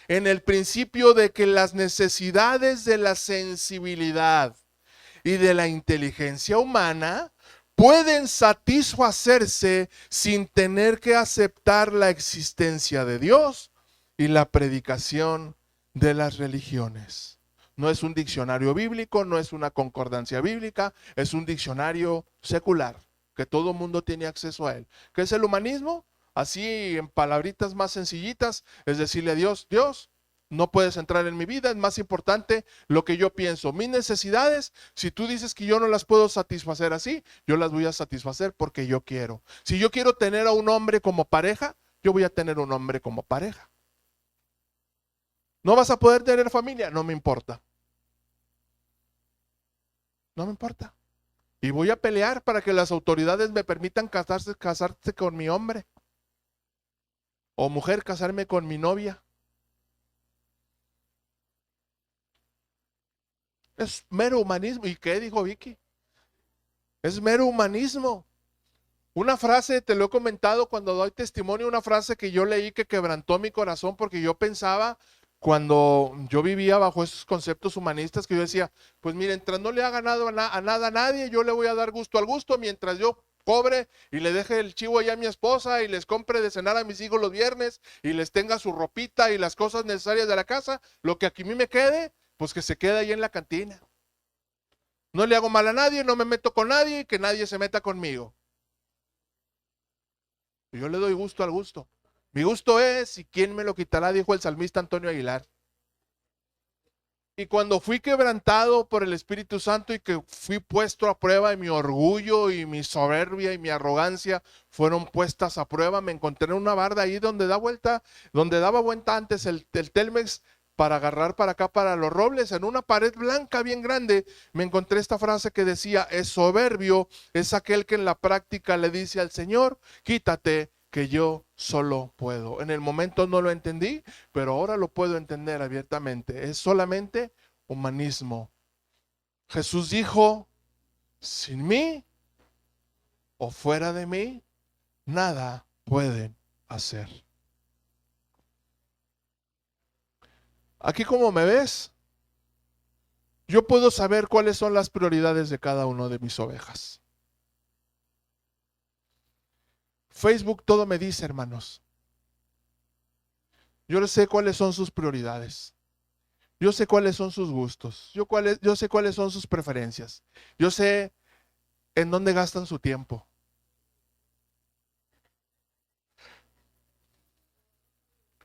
en el principio de que las necesidades de la sensibilidad y de la inteligencia humana pueden satisfacerse sin tener que aceptar la existencia de Dios y la predicación de las religiones. No es un diccionario bíblico, no es una concordancia bíblica, es un diccionario secular, que todo mundo tiene acceso a él. ¿Qué es el humanismo? Así en palabritas más sencillitas, es decirle a Dios, Dios, no puedes entrar en mi vida, es más importante lo que yo pienso. Mis necesidades, si tú dices que yo no las puedo satisfacer así, yo las voy a satisfacer porque yo quiero. Si yo quiero tener a un hombre como pareja, yo voy a tener un hombre como pareja. ¿No vas a poder tener familia? No me importa. No me importa. Y voy a pelear para que las autoridades me permitan casarse con mi hombre. O mujer, casarme con mi novia. Es mero humanismo. ¿Y qué dijo Vicky? Es mero humanismo. Una frase, te lo he comentado cuando doy testimonio, una frase que yo leí que quebrantó mi corazón porque yo pensaba cuando yo vivía bajo esos conceptos humanistas que yo decía, pues miren, mientras no le haga nada a nada a nadie, yo le voy a dar gusto al gusto mientras yo cobre y le deje el chivo allá a mi esposa y les compre de cenar a mis hijos los viernes y les tenga su ropita y las cosas necesarias de la casa, lo que aquí a mí me quede, pues que se quede ahí en la cantina. No le hago mal a nadie, no me meto con nadie y que nadie se meta conmigo. Yo le doy gusto al gusto. Mi gusto es, ¿y quién me lo quitará? Dijo el salmista Antonio Aguilar. Y cuando fui quebrantado por el Espíritu Santo y que fui puesto a prueba y mi orgullo y mi soberbia y mi arrogancia fueron puestas a prueba, me encontré en una barda ahí donde daba vuelta antes el Telmex para agarrar para acá para los robles, en una pared blanca bien grande, me encontré esta frase que decía, es soberbio, es aquel que en la práctica le dice al Señor, quítate que yo solo puedo. En el momento no lo entendí, pero ahora lo puedo entender abiertamente. Es solamente humanismo. Jesús dijo, sin mí o fuera de mí, nada pueden hacer. Aquí como me ves, yo puedo saber cuáles son las prioridades de cada uno de mis ovejas. Facebook todo me dice, hermanos. Yo sé cuáles son sus prioridades. Yo sé cuáles son sus gustos. Yo sé cuáles son sus preferencias. Yo sé en dónde gastan su tiempo.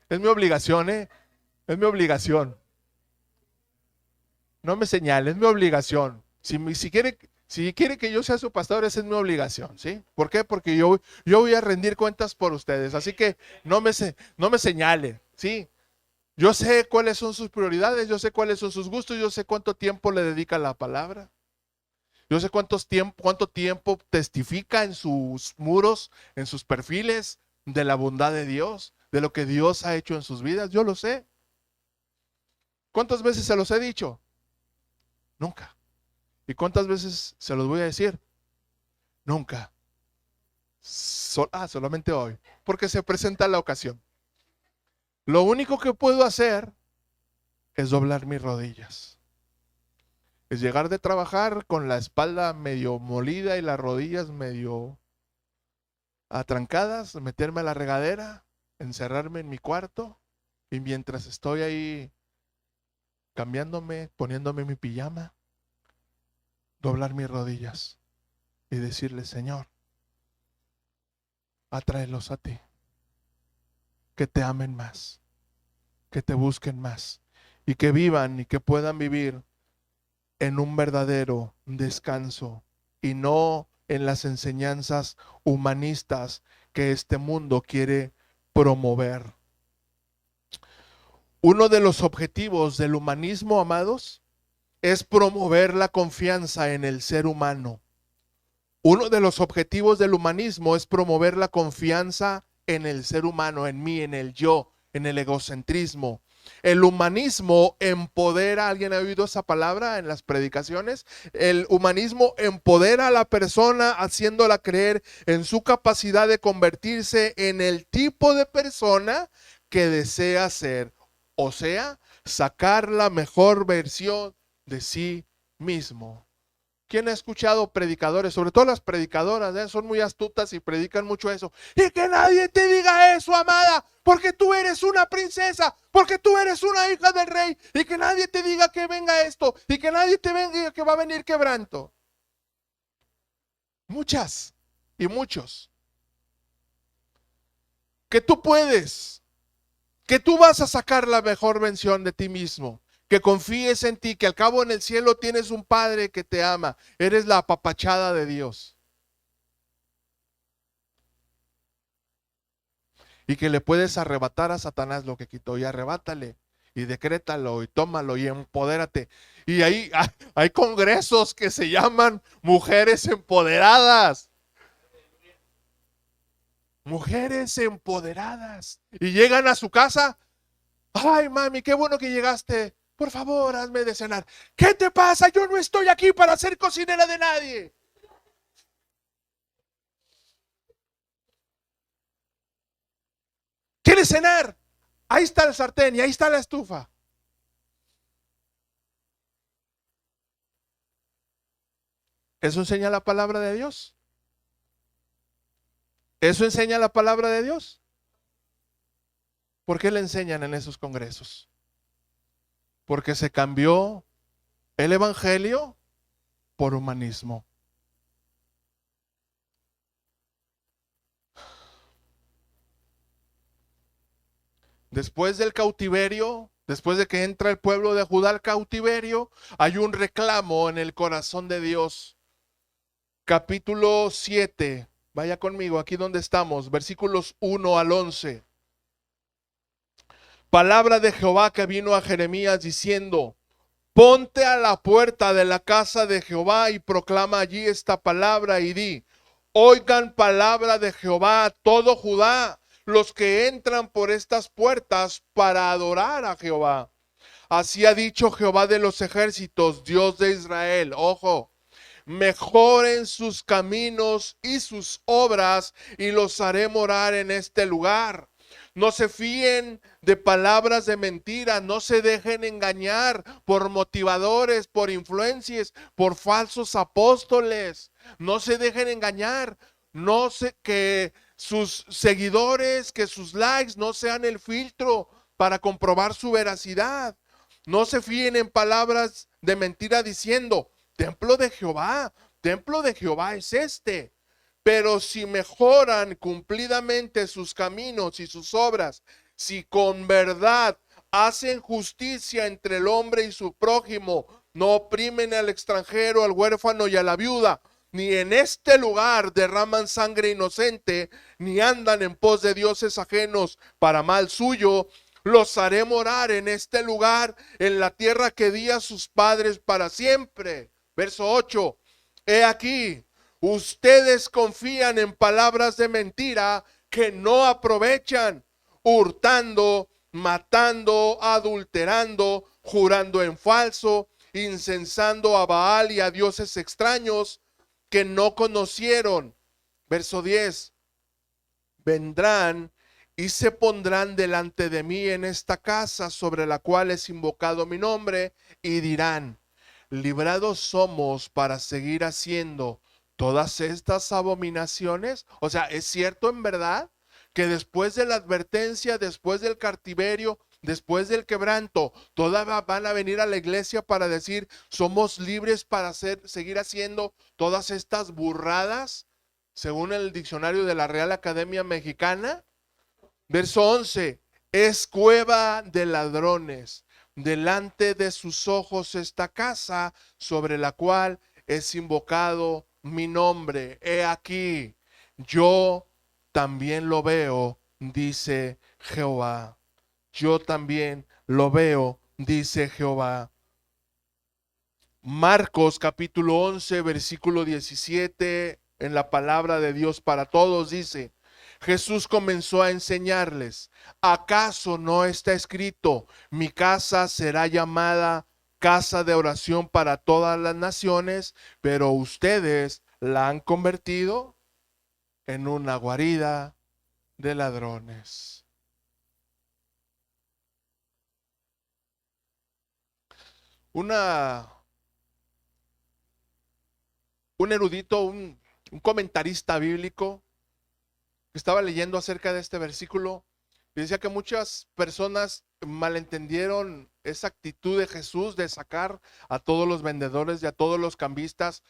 Es mi obligación, ¿eh? Es mi obligación. No me señale, es mi obligación. Si quiere que yo sea su pastor, esa es mi obligación, ¿sí? ¿Por qué? Porque yo voy a rendir cuentas por ustedes. Así que no me señale, ¿sí? Yo sé cuáles son sus prioridades, yo sé cuáles son sus gustos, yo sé cuánto tiempo le dedica a la palabra. Yo sé cuánto tiempo testifica en sus muros, en sus perfiles, de la bondad de Dios, de lo que Dios ha hecho en sus vidas. Yo lo sé. ¿Cuántas veces se los he dicho? Nunca. ¿Y cuántas veces se los voy a decir? Nunca. Solamente hoy. Porque se presenta la ocasión. Lo único que puedo hacer es doblar mis rodillas. Es llegar de trabajar con la espalda medio molida y las rodillas medio atrancadas, meterme a la regadera, encerrarme en mi cuarto y mientras estoy ahí cambiándome, poniéndome mi pijama, doblar mis rodillas y decirle: Señor, atráelos a ti, que te amen más, que te busquen más y que vivan y que puedan vivir en un verdadero descanso y no en las enseñanzas humanistas que este mundo quiere promover. Uno de los objetivos del humanismo, amados, es promover la confianza en el ser humano. Uno de los objetivos del humanismo es promover la confianza en el ser humano, en mí, en el yo, en el egocentrismo. El humanismo empodera. ¿Alguien ha oído esa palabra en las predicaciones? El humanismo empodera a la persona haciéndola creer en su capacidad de convertirse en el tipo de persona que desea ser. O sea, sacar la mejor versión de sí mismo. ¿Quién ha escuchado predicadores, sobre todo las predicadoras, son muy astutas y predican mucho eso? Y que nadie te diga eso, amada, porque tú eres una princesa, porque tú eres una hija del rey, y que nadie te diga que venga esto, y que nadie te diga que va a venir quebranto. Muchas y muchos. Que tú puedes, que tú vas a sacar la mejor versión de ti mismo. Que confíes en ti, que al cabo en el cielo tienes un Padre que te ama. Eres la apapachada de Dios. Y que le puedes arrebatar a Satanás lo que quitó. Y arrebátale, y decrétalo, y tómalo, y empodérate. Y ahí hay congresos que se llaman mujeres empoderadas. Mujeres empoderadas. Y llegan a su casa. Ay, mami, qué bueno que llegaste. Por favor, hazme de cenar. ¿Qué te pasa? Yo no estoy aquí para ser cocinera de nadie. ¿Quieres cenar? Ahí está el sartén y ahí está la estufa. ¿Eso enseña la palabra de Dios? ¿Eso enseña la palabra de Dios? ¿Por qué le enseñan en esos congresos? Porque se cambió el evangelio por humanismo. Después del cautiverio, después de que entra el pueblo de Judá al cautiverio, hay un reclamo en el corazón de Dios. Capítulo 7, vaya conmigo, aquí donde estamos, versículos 1 al 11. Palabra de Jehová que vino a Jeremías diciendo: ponte a la puerta de la casa de Jehová y proclama allí esta palabra y di: oigan palabra de Jehová todo Judá, los que entran por estas puertas para adorar a Jehová. Así ha dicho Jehová de los ejércitos, Dios de Israel. Ojo, mejoren sus caminos y sus obras y los haré morar en este lugar. No se fíen de palabras de mentira, no se dejen engañar por motivadores, por influencias, por falsos apóstoles. No se dejen engañar, no se, que sus seguidores, que sus likes no sean el filtro para comprobar su veracidad. No se fíen en palabras de mentira diciendo, templo de Jehová es este. Pero si mejoran cumplidamente sus caminos y sus obras, si con verdad hacen justicia entre el hombre y su prójimo, no oprimen al extranjero, al huérfano y a la viuda, ni en este lugar derraman sangre inocente, ni andan en pos de dioses ajenos para mal suyo, los haré morar en este lugar, en la tierra que di a sus padres para siempre. Verso 8. He aquí, ustedes confían en palabras de mentira que no aprovechan, hurtando, matando, adulterando, jurando en falso, incensando a Baal y a dioses extraños que no conocieron. Verso 10. Vendrán y se pondrán delante de mí en esta casa sobre la cual es invocado mi nombre, y dirán, librados somos para seguir haciendo todas estas abominaciones. O sea, ¿es cierto en verdad que después de la advertencia, después del cautiverio, después del quebranto, todavía van a venir a la iglesia para decir, somos libres para seguir haciendo todas estas burradas? Según el diccionario de la Real Academia Mexicana, verso 11, es cueva de ladrones. Delante de sus ojos esta casa sobre la cual es invocado mi nombre. He aquí, yo también lo veo, dice Jehová. Yo también lo veo, dice Jehová. Marcos capítulo 11, versículo 17, en la palabra de Dios para todos dice, Jesús comenzó a enseñarles, ¿acaso no está escrito, mi casa será llamada casa de oración para todas las naciones, pero ustedes la han convertido en una guarida de ladrones? Una, un erudito, un comentarista bíblico, estaba leyendo acerca de este versículo y decía que muchas personas malentendieron esa actitud de Jesús de sacar a todos los vendedores y a todos los cambistas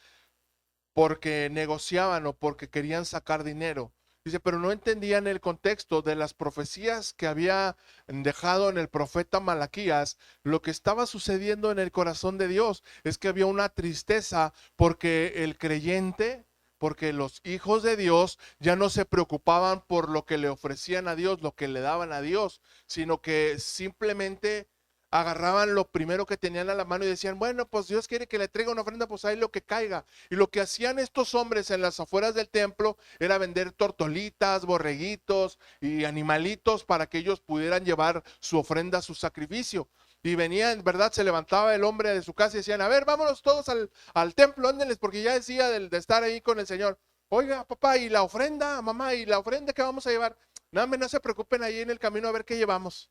porque negociaban o porque querían sacar dinero. Dice, pero no entendían el contexto de las profecías que había dejado en el profeta Malaquías. Lo que estaba sucediendo en el corazón de Dios es que había una tristeza porque el creyente, porque los hijos de Dios ya no se preocupaban por lo que le ofrecían a Dios, lo que le daban a Dios, sino que simplemente agarraban lo primero que tenían a la mano y decían, bueno, pues Dios quiere que le traiga una ofrenda, pues ahí lo que caiga. Y lo que hacían estos hombres en las afueras del templo era vender tortolitas, borreguitos y animalitos para que ellos pudieran llevar su ofrenda, su sacrificio. Y venían, ¿verdad? Se levantaba el hombre de su casa y decían, a ver, vámonos todos al templo, ándenles, porque ya decía de estar ahí con el Señor. Oiga, papá, ¿y la ofrenda, mamá? ¿Y la ofrenda que vamos a llevar? No, no se preocupen ahí en el camino a ver qué llevamos.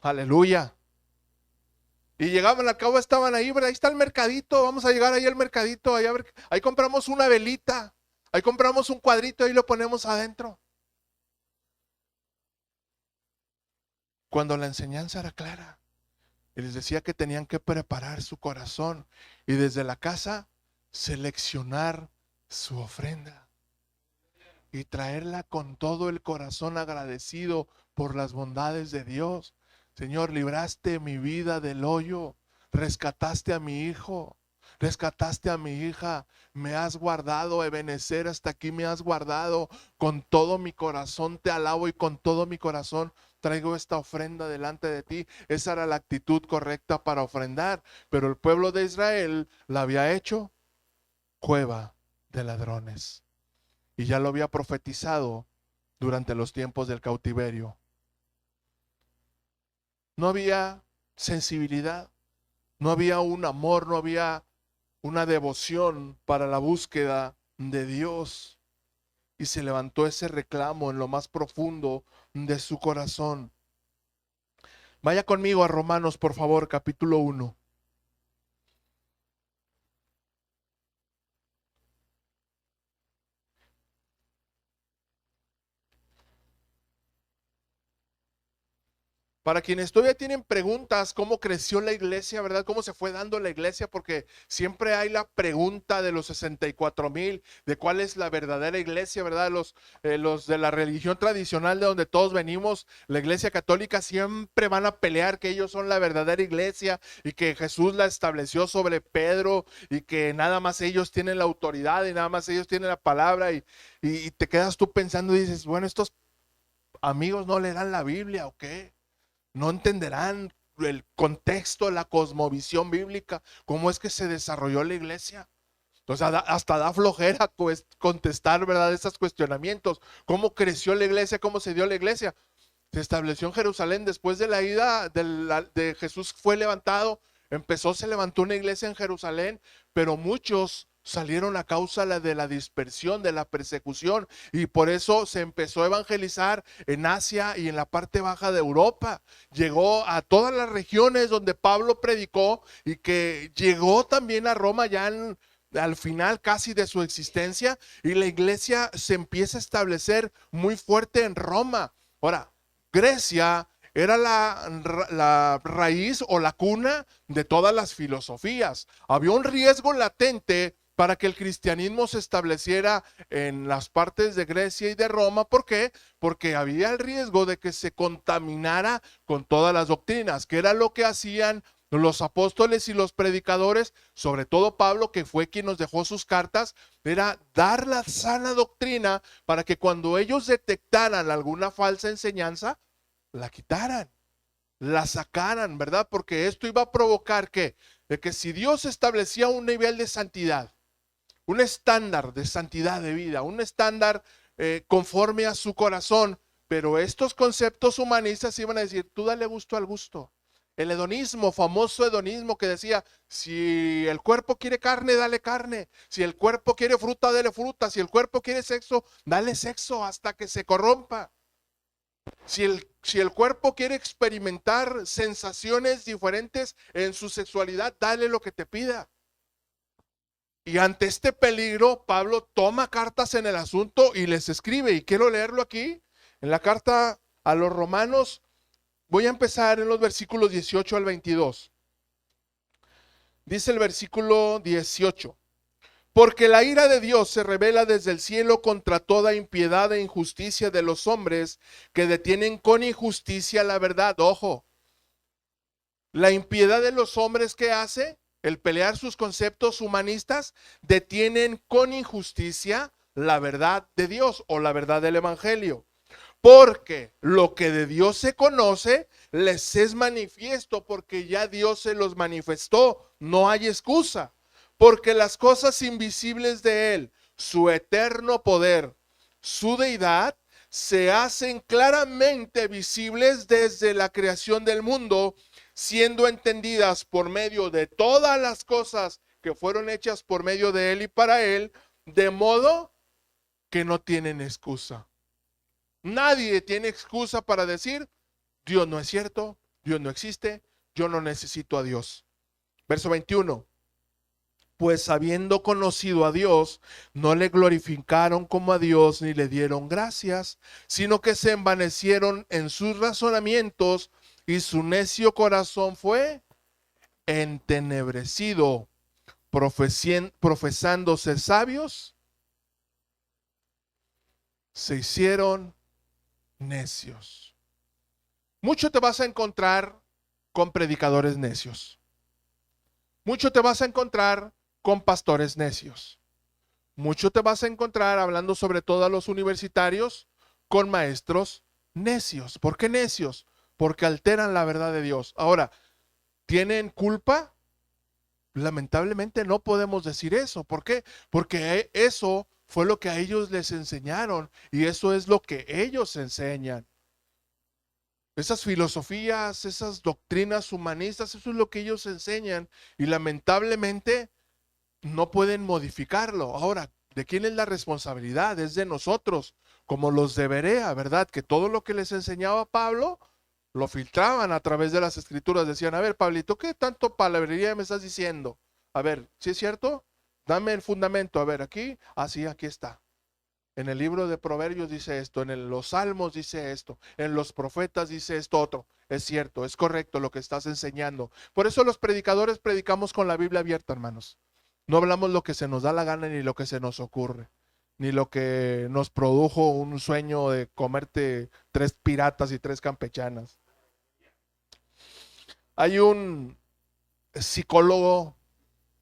Aleluya. Y llegaban, al cabo estaban ahí, ¿verdad? Ahí está el mercadito, vamos a llegar ahí al mercadito, ahí, a ver, ahí compramos una velita, ahí compramos un cuadrito, ahí lo ponemos adentro. Cuando la enseñanza era clara, y les decía que tenían que preparar su corazón y desde la casa seleccionar su ofrenda y traerla con todo el corazón agradecido por las bondades de Dios. Señor, libraste mi vida del hoyo, rescataste a mi hijo, rescataste a mi hija, me has guardado, Ebenezer, hasta aquí me has guardado. Con todo mi corazón te alabo y con todo mi corazón traigo esta ofrenda delante de ti. Esa era la actitud correcta para ofrendar, pero el pueblo de Israel la había hecho cueva de ladrones. Y ya lo había profetizado durante los tiempos del cautiverio. No había sensibilidad, no había un amor, no había una devoción para la búsqueda de Dios. Y se levantó ese reclamo en lo más profundo de su corazón. Vaya conmigo a Romanos, por favor, capítulo 1. Para quienes todavía tienen preguntas, ¿cómo creció la iglesia, verdad? ¿Cómo se fue dando la iglesia? Porque siempre hay la pregunta de los 64,000, de cuál es la verdadera iglesia, ¿verdad? Los de la religión tradicional de donde todos venimos, la iglesia católica, siempre van a pelear que ellos son la verdadera iglesia y que Jesús la estableció sobre Pedro y que nada más ellos tienen la autoridad y nada más ellos tienen la palabra y te quedas tú pensando y dices, bueno, estos amigos no leerán la Biblia o qué. No entenderán el contexto, la cosmovisión bíblica, cómo es que se desarrolló la iglesia. Entonces hasta da flojera pues, contestar, ¿verdad?, esos cuestionamientos. ¿Cómo creció la iglesia? ¿Cómo se dio la iglesia? Se estableció en Jerusalén después de la ida de Jesús fue levantado. Se levantó una iglesia en Jerusalén, pero muchos salieron a causa de la dispersión, de la persecución, y por eso se empezó a evangelizar en Asia y en la parte baja de Europa. Llegó a todas las regiones donde Pablo predicó y que llegó también a Roma ya al final casi de su existencia, y la iglesia se empieza a establecer muy fuerte en Roma. Ahora, Grecia era la raíz o la cuna de todas las filosofías. Había un riesgo latente para que el cristianismo se estableciera en las partes de Grecia y de Roma. ¿Por qué? Porque había el riesgo de que se contaminara con todas las doctrinas, que era lo que hacían los apóstoles y los predicadores, sobre todo Pablo, que fue quien nos dejó sus cartas, era dar la sana doctrina para que cuando ellos detectaran alguna falsa enseñanza, la quitaran, la sacaran, ¿verdad? Porque esto iba a provocar de que si Dios establecía un nivel de santidad, un estándar de santidad de vida, un estándar conforme a su corazón, pero estos conceptos humanistas iban a decir, tú dale gusto al gusto. El hedonismo, famoso hedonismo que decía, si el cuerpo quiere carne, dale carne. Si el cuerpo quiere fruta, dale fruta. Si el cuerpo quiere sexo, dale sexo hasta que se corrompa. Si el cuerpo quiere experimentar sensaciones diferentes en su sexualidad, dale lo que te pida. Y ante este peligro, Pablo toma cartas en el asunto y les escribe. Y quiero leerlo aquí, en la carta a los Romanos. Voy a empezar en los versículos 18 al 22. Dice el versículo 18. Porque la ira de Dios se revela desde el cielo contra toda impiedad e injusticia de los hombres que detienen con injusticia la verdad. Ojo, la impiedad de los hombres que hace, el pelear sus conceptos humanistas, detienen con injusticia la verdad de Dios o la verdad del evangelio. Porque lo que de Dios se conoce les es manifiesto, porque ya Dios se los manifestó, no hay excusa. Porque las cosas invisibles de Él, su eterno poder, su deidad, se hacen claramente visibles desde la creación del mundo, siendo entendidas por medio de todas las cosas que fueron hechas por medio de Él y para Él, de modo que no tienen excusa. Nadie tiene excusa para decir, Dios no es cierto, Dios no existe, yo no necesito a Dios. Verso 21. Pues habiendo conocido a Dios, no le glorificaron como a Dios ni le dieron gracias, sino que se envanecieron en sus razonamientos y su necio corazón fue entenebrecido, profesándose sabios, se hicieron necios. Mucho te vas a encontrar con predicadores necios. Mucho te vas a encontrar con pastores necios. Mucho te vas a encontrar, hablando sobre todo a los universitarios, con maestros necios. ¿Por qué necios? Porque alteran la verdad de Dios. Ahora, ¿tienen culpa? Lamentablemente no podemos decir eso. ¿Por qué? Porque eso fue lo que a ellos les enseñaron y eso es lo que ellos enseñan. Esas filosofías, esas doctrinas humanistas, eso es lo que ellos enseñan y lamentablemente no pueden modificarlo. Ahora, ¿de quién es la responsabilidad? Es de nosotros, como los de Berea, ¿verdad? Que todo lo que les enseñaba Pablo lo filtraban a través de las escrituras. Decían, a ver, Pablito, ¿qué tanto palabrería me estás diciendo? A ver, ¿sí es cierto? Dame el fundamento. A ver, aquí, así, aquí está. En el libro de Proverbios dice esto, en los Salmos dice esto, en los profetas dice esto otro. es cierto, es correcto lo que estás enseñando. Por eso los predicadores predicamos con la Biblia abierta, hermanos. No hablamos lo que se nos da la gana ni lo que se nos ocurre, ni lo que nos produjo un sueño de comerte 3 piratas y 3 campechanas. Hay un psicólogo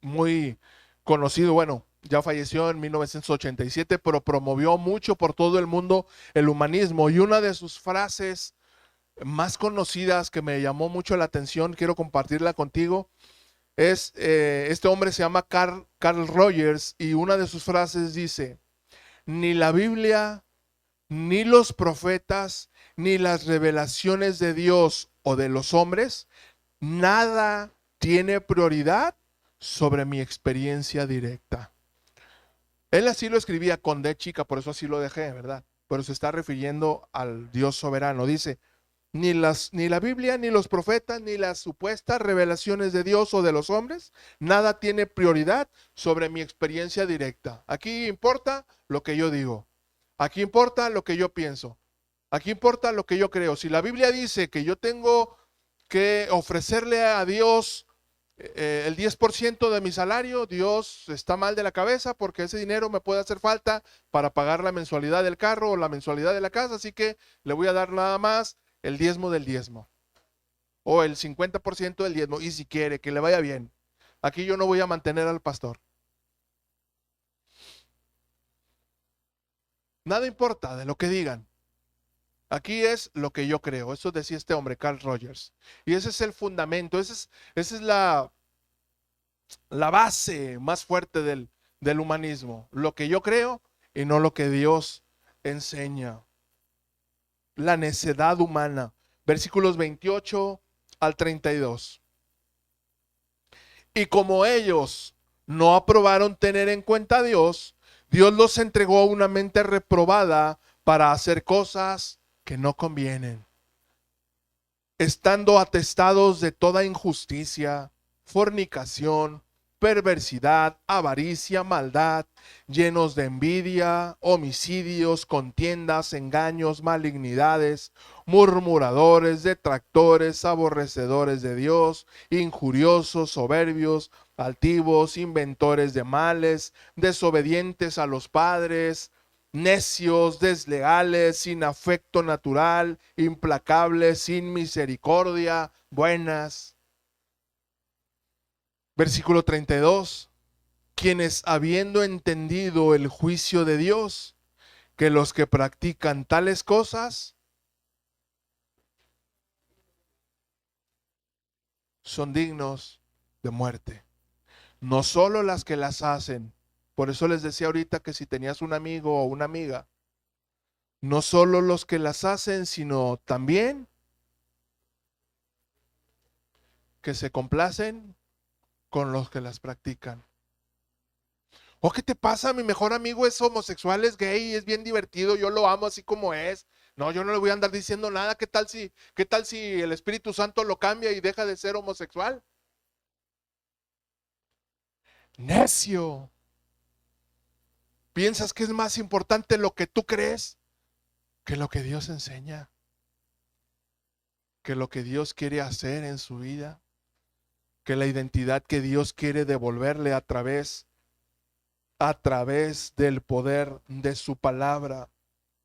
muy conocido, bueno, ya falleció en 1987, pero promovió mucho por todo el mundo el humanismo, y una de sus frases más conocidas que me llamó mucho la atención, quiero compartirla contigo, es, este hombre se llama Carl Rogers, y una de sus frases dice: ni la Biblia, ni los profetas, ni las revelaciones de Dios o de los hombres, nada tiene prioridad sobre mi experiencia directa. Él así lo escribía con D chica, por eso así lo dejé, ¿verdad? Pero se está refiriendo al Dios soberano. Dice: ni la Biblia, ni los profetas, ni las supuestas revelaciones de Dios o de los hombres, nada tiene prioridad sobre mi experiencia directa. Aquí importa lo que yo digo. Aquí importa lo que yo pienso. Aquí importa lo que yo creo. Si la Biblia dice que yo tengo que ofrecerle a Dios el 10% de mi salario, Dios está mal de la cabeza, porque ese dinero me puede hacer falta para pagar la mensualidad del carro o la mensualidad de la casa, así que le voy a dar nada más el diezmo del diezmo o el 50% del diezmo, y si quiere que le vaya bien. Aquí yo no voy a mantener al pastor. Nada importa de lo que digan. Aquí es lo que yo creo. Eso decía este hombre, Carl Rogers. Y ese es el fundamento, esa es la base más fuerte del humanismo. Lo que yo creo y no lo que Dios enseña. La necedad humana. Versículos 28 al 32. Y como ellos no aprobaron tener en cuenta a Dios, Dios los entregó a una mente reprobada para hacer cosas que no convienen, estando atestados de toda injusticia, fornicación, perversidad, avaricia, maldad, llenos de envidia, homicidios, contiendas, engaños, malignidades, murmuradores, detractores, aborrecedores de Dios, injuriosos, soberbios, altivos, inventores de males, desobedientes a los padres, necios, desleales, sin afecto natural, implacables, sin misericordia, buenas. Versículo 32. Quienes, habiendo entendido el juicio de Dios, que los que practican tales cosas son dignos de muerte. No solo las que las hacen. Por eso les decía ahorita que si tenías un amigo o una amiga, no solo los que las hacen, sino también que se complacen con los que las practican. ¿O qué te pasa? Mi mejor amigo es homosexual, es gay, es bien divertido, yo lo amo así como es. No, yo no le voy a andar diciendo nada. ¿Qué tal si el Espíritu Santo lo cambia y deja de ser homosexual? Necio. ¿Piensas que es más importante lo que tú crees que lo que Dios enseña? Que lo que Dios quiere hacer en su vida, que la identidad que Dios quiere devolverle a través del poder de su palabra.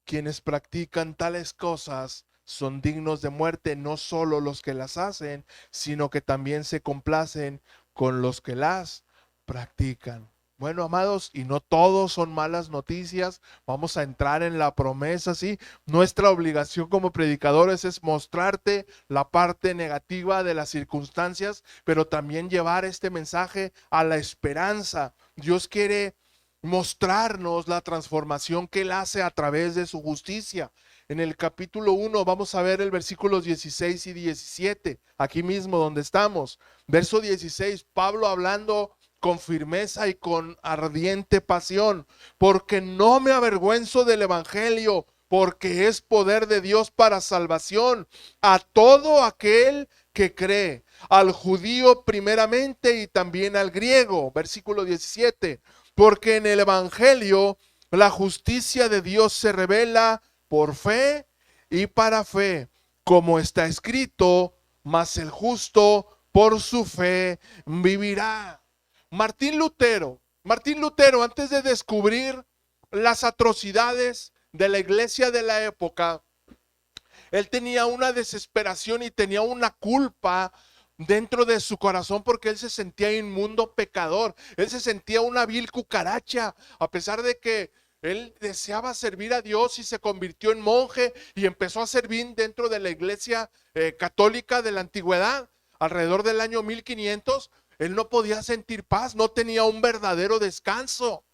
Quienes practican tales cosas son dignos de muerte, no solo los que las hacen, sino que también se complacen con los que las practican. Bueno, amados, y no todos son malas noticias. Vamos a entrar en la promesa, ¿sí? Nuestra obligación como predicadores es mostrarte la parte negativa de las circunstancias, pero también llevar este mensaje a la esperanza. Dios quiere mostrarnos la transformación que Él hace a través de su justicia. En el capítulo 1 vamos a ver el versículos 16 y 17, aquí mismo donde estamos. Verso 16, Pablo hablando con firmeza y con ardiente pasión: porque no me avergüenzo del evangelio, porque es poder de Dios para salvación a todo aquel que cree, al judío primeramente y también al griego. Versículo 17, porque en el evangelio la justicia de Dios se revela por fe y para fe, como está escrito, mas el justo por su fe vivirá. Martín Lutero, antes de descubrir las atrocidades de la iglesia de la época, él tenía una desesperación y tenía una culpa dentro de su corazón porque él se sentía inmundo pecador. Él se sentía una vil cucaracha, a pesar de que él deseaba servir a Dios y se convirtió en monje y empezó a servir dentro de la iglesia católica de la antigüedad. Alrededor del año 1500, él no podía sentir paz, no tenía un verdadero descanso.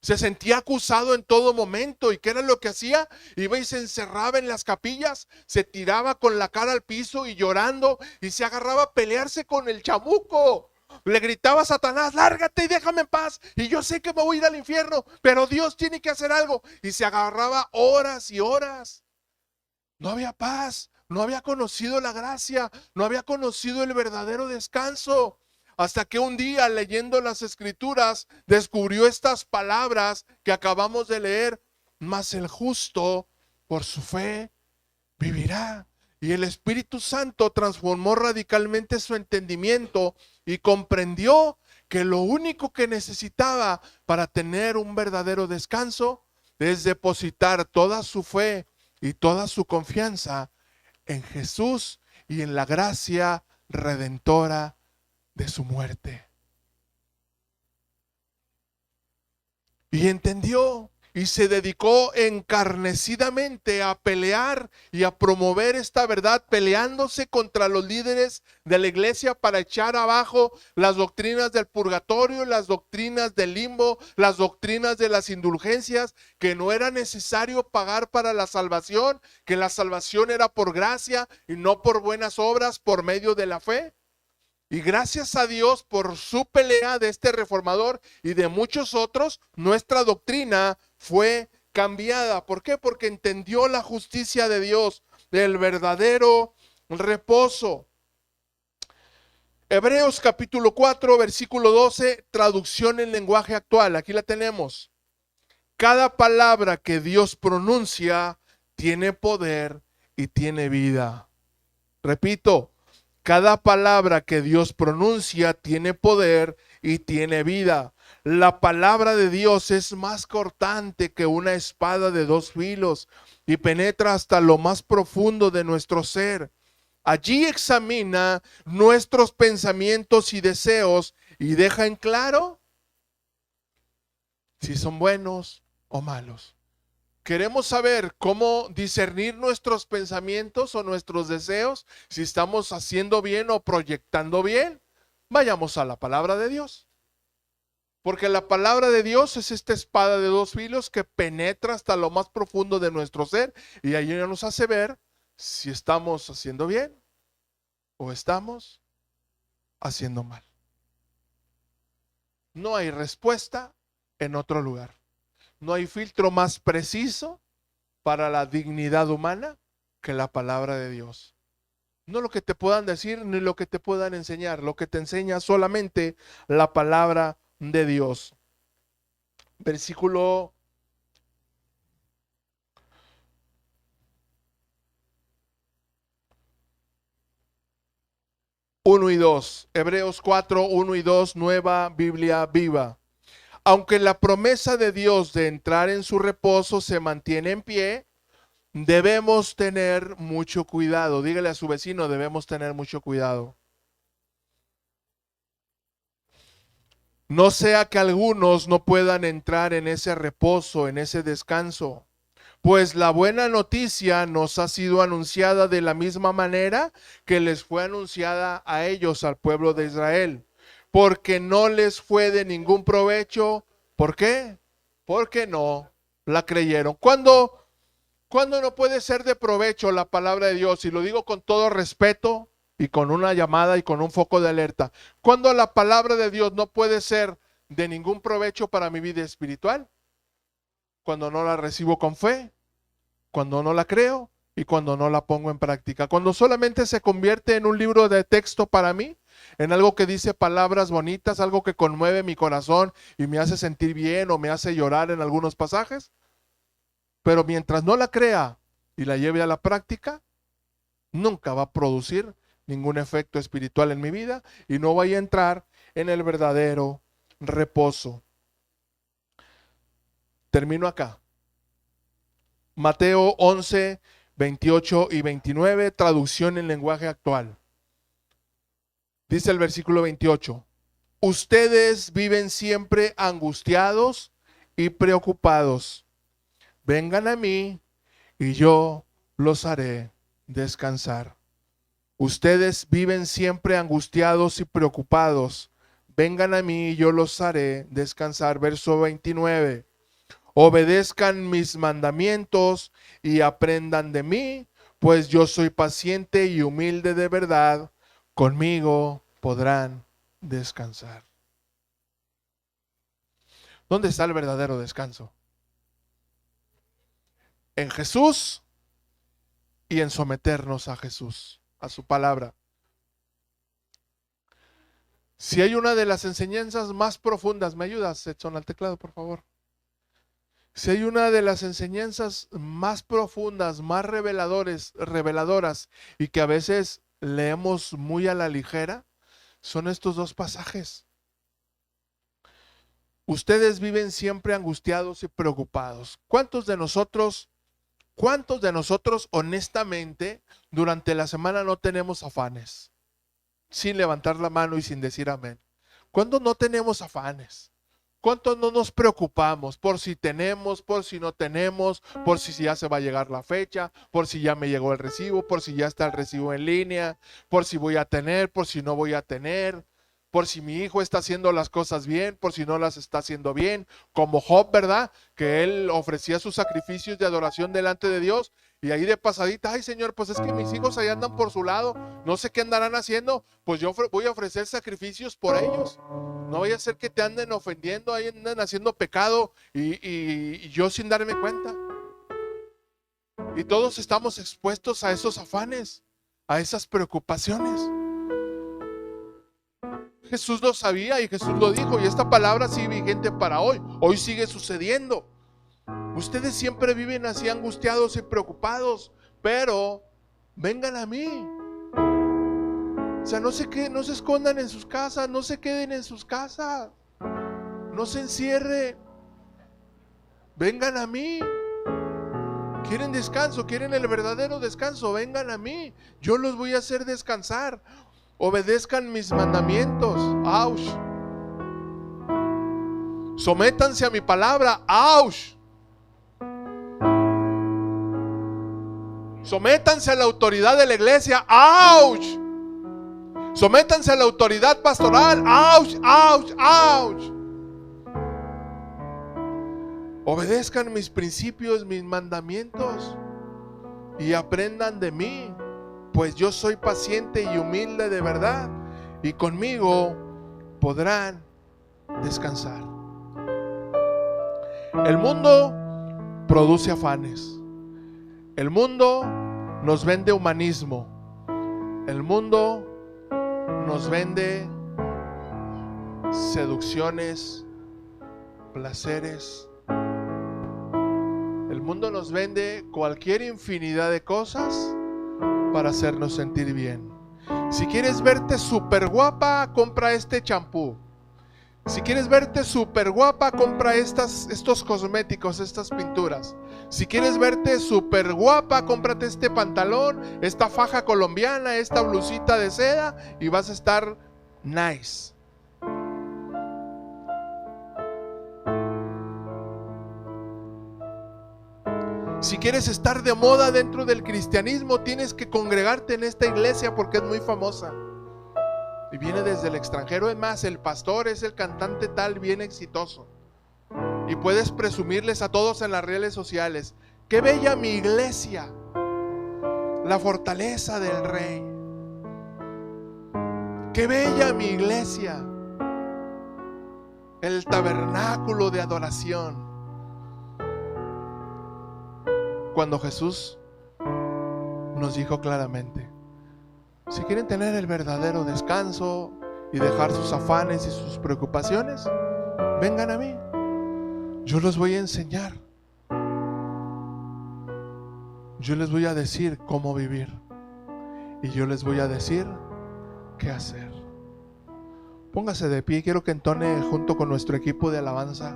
Se sentía acusado en todo momento. ¿Y qué era lo que hacía? Iba y se encerraba en las capillas, se tiraba con la cara al piso y llorando, y se agarraba a pelearse con el chamuco. Le gritaba a Satanás: lárgate y déjame en paz, y yo sé que me voy a ir al infierno, pero Dios tiene que hacer algo. Y se agarraba horas y horas. No había paz, no había conocido la gracia, no había conocido el verdadero descanso. Hasta que un día, leyendo las escrituras, descubrió estas palabras que acabamos de leer: mas el justo por su fe vivirá. Y el Espíritu Santo transformó radicalmente su entendimiento y comprendió que lo único que necesitaba para tener un verdadero descanso es depositar toda su fe y toda su confianza en Jesús y en la gracia redentora de su muerte. Y entendió y se dedicó encarnecidamente a pelear y a promover esta verdad, peleándose contra los líderes de la iglesia para echar abajo las doctrinas del purgatorio, las doctrinas del limbo, las doctrinas de las indulgencias, que no era necesario pagar para la salvación, que la salvación era por gracia y no por buenas obras, por medio de la fe. Y gracias a Dios por su pelea de este reformador y de muchos otros, nuestra doctrina fue cambiada. ¿Por qué? Porque entendió la justicia de Dios, el verdadero reposo. Hebreos capítulo 4, versículo 12, traducción en lenguaje actual. Aquí la tenemos. Cada palabra que Dios pronuncia tiene poder y tiene vida. Repito. Cada palabra que Dios pronuncia tiene poder y tiene vida. La palabra de Dios es más cortante que una espada de dos filos y penetra hasta lo más profundo de nuestro ser. Allí examina nuestros pensamientos y deseos y deja en claro si son buenos o malos. Queremos saber cómo discernir nuestros pensamientos o nuestros deseos, si estamos haciendo bien o proyectando bien. Vayamos a la palabra de Dios. Porque la palabra de Dios es esta espada de dos filos que penetra hasta lo más profundo de nuestro ser y ahí nos hace ver si estamos haciendo bien o estamos haciendo mal. No hay respuesta en otro lugar. No hay filtro más preciso para la dignidad humana que la palabra de Dios. No lo que te puedan decir ni lo que te puedan enseñar, lo que te enseña solamente la palabra de Dios. Versículo 1 y 2. Hebreos 4, 1 y 2, Nueva Biblia Viva. Aunque la promesa de Dios de entrar en su reposo se mantiene en pie, debemos tener mucho cuidado. Dígale a su vecino: debemos tener mucho cuidado. No sea que algunos no puedan entrar en ese reposo, en ese descanso. Pues la buena noticia nos ha sido anunciada de la misma manera que les fue anunciada a ellos, al pueblo de Israel. Porque no les fue de ningún provecho. ¿Por qué? Porque no la creyeron. ¿Cuándo no puede ser de provecho la palabra de Dios? Y lo digo con todo respeto y con una llamada y con un foco de alerta. ¿Cuándo la palabra de Dios no puede ser de ningún provecho para mi vida espiritual? Cuando no la recibo con fe, cuando no la creo y cuando no la pongo en práctica. Cuando solamente se convierte en un libro de texto para mí, en algo que dice palabras bonitas, algo que conmueve mi corazón y me hace sentir bien o me hace llorar en algunos pasajes. Pero mientras no la crea y la lleve a la práctica, nunca va a producir ningún efecto espiritual en mi vida y no voy a entrar en el verdadero reposo. Termino acá. Mateo 11, 28 y 29, traducción en lenguaje actual. Dice el versículo 28. Ustedes viven siempre angustiados y preocupados. Vengan a mí y yo los haré descansar. Ustedes viven siempre angustiados y preocupados. Vengan a mí y yo los haré descansar. Verso 29. Obedezcan mis mandamientos y aprendan de mí, pues yo soy paciente y humilde de verdad. Conmigo podrán descansar. ¿Dónde está el verdadero descanso? En Jesús y en someternos a Jesús, a su palabra. Si hay una de las enseñanzas más profundas, ¿me ayudas, Edson, al teclado, por favor? Si hay una de las enseñanzas más profundas, más reveladoras y que a veces leemos muy a la ligera, son estos dos pasajes. Ustedes viven siempre angustiados y preocupados. ¿Cuántos de nosotros honestamente durante la semana no tenemos afanes? Sin levantar la mano y sin decir amén. ¿Cuántos no tenemos afanes? ¿Cuántos no nos preocupamos por si tenemos, por si no tenemos, por si ya se va a llegar la fecha, por si ya me llegó el recibo, por si ya está el recibo en línea, por si voy a tener, por si no voy a tener, por si mi hijo está haciendo las cosas bien, por si no las está haciendo bien, como Job, ¿verdad? Que él ofrecía sus sacrificios de adoración delante de Dios y ahí de pasadita, ay Señor, pues es que mis hijos ahí andan por su lado, no sé qué andarán haciendo, pues yo voy a ofrecer sacrificios por ellos. No vaya a ser que te anden ofendiendo, ahí andan haciendo pecado y yo sin darme cuenta. Y todos estamos expuestos a esos afanes, a esas preocupaciones. Jesús lo sabía y Jesús lo dijo, y esta palabra sigue vigente para hoy. Hoy sigue sucediendo. Ustedes siempre viven así angustiados y preocupados, pero vengan a mí. O sea, no se escondan en sus casas, no se queden en sus casas, no se encierren. Vengan a mí. ¿Quieren descanso? ¿Quieren el verdadero descanso? Vengan a mí. Yo los voy a hacer descansar. Obedezcan mis mandamientos. ¡Auch! Sométanse a mi palabra. ¡Auch! Sométanse a la autoridad de la iglesia. ¡Auch! Sométanse a la autoridad pastoral. ¡Auch! ¡Auch! ¡Auch! Obedezcan mis principios, mis mandamientos y aprendan de mí, pues yo soy paciente y humilde de verdad, y conmigo podrán descansar. El mundo produce afanes. El mundo nos vende humanismo. El mundo nos vende seducciones, placeres. El mundo nos vende cualquier infinidad de cosas para hacernos sentir bien. Si quieres verte súper guapa, compra este champú. Si quieres verte súper guapa, compra estos cosméticos, estas pinturas. Si quieres verte súper guapa, cómprate este pantalón, esta faja colombiana, esta blusita de seda y vas a estar nice. Si quieres estar de moda dentro del cristianismo, tienes que congregarte en esta iglesia porque es muy famosa y viene desde el extranjero. Es más, el pastor es el cantante tal bien exitoso y puedes presumirles a todos en las redes sociales: qué bella mi iglesia, la fortaleza del rey, qué bella mi iglesia, el tabernáculo de adoración. Cuando Jesús nos dijo claramente: si quieren tener el verdadero descanso y dejar sus afanes y sus preocupaciones, vengan a mí. Yo los voy a enseñar. Yo les voy a decir cómo vivir. y yo les voy a decir qué hacer. Póngase de pie, quiero que entone junto con nuestro equipo de alabanza